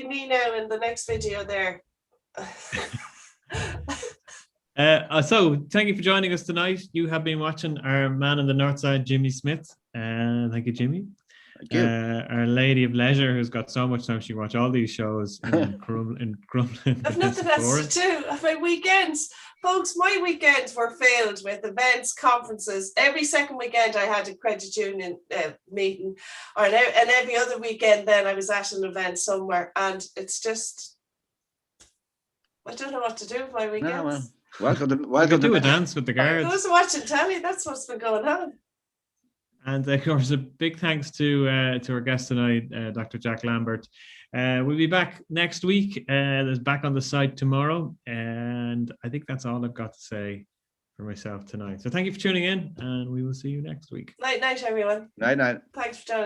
Speaker 2: me now in the next video there.
Speaker 1: So thank you for joining us tonight. You have been watching our man on the north side, Jimmy Smith. Thank you, Jimmy.
Speaker 3: Thank you.
Speaker 1: Our lady of leisure, who's got so much time, she watch all these shows in Crumlin.
Speaker 2: I've nothing else to do. My weekends, folks, my weekends were filled with events, conferences. Every second weekend I had a credit union meeting, and every other weekend then I was at an event somewhere. And it's just, I don't know what to do with my weekends.
Speaker 3: No, welcome
Speaker 1: Do
Speaker 3: to
Speaker 1: a dance with the guards.
Speaker 2: Who's watching Telly? That's what's been going on.
Speaker 1: And of course, a big thanks to our guest tonight, Dr. Jack Lambert. We'll be back next week. There's back on the site tomorrow. And I think that's all I've got to say for myself tonight. So thank you for tuning in, and we will see you next week.
Speaker 2: Night, everyone.
Speaker 3: Night.
Speaker 2: Thanks for joining.